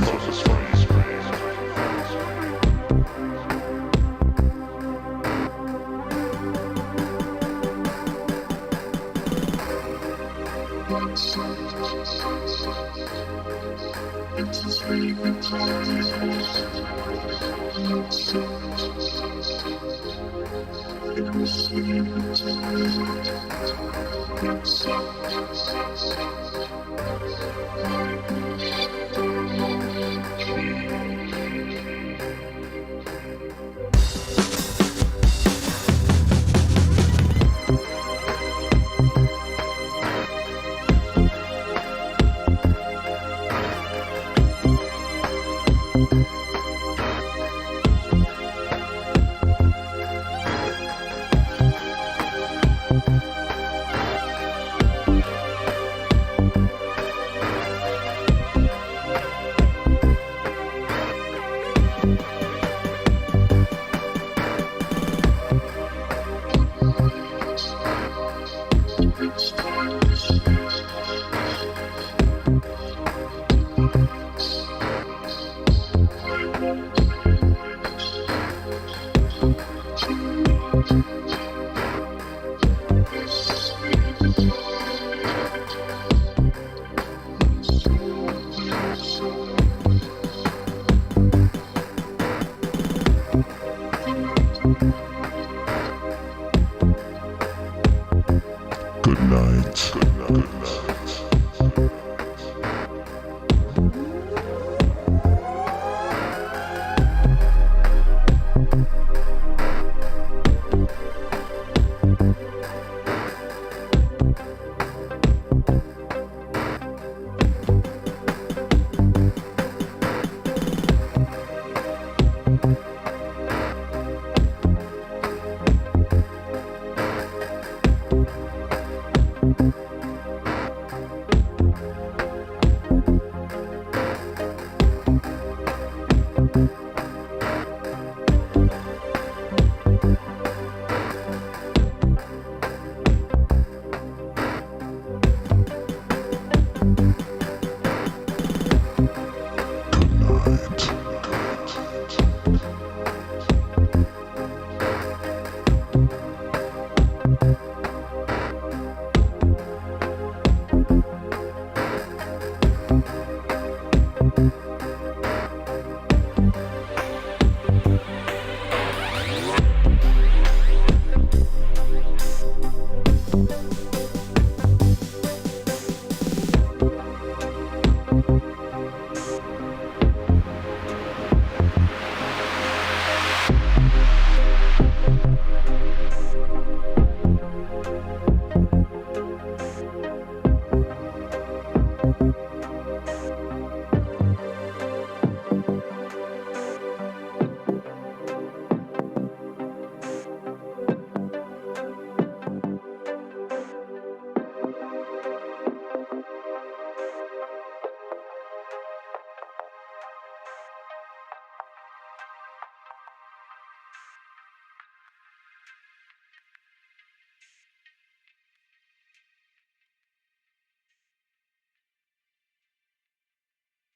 Good night. Good night. Good night.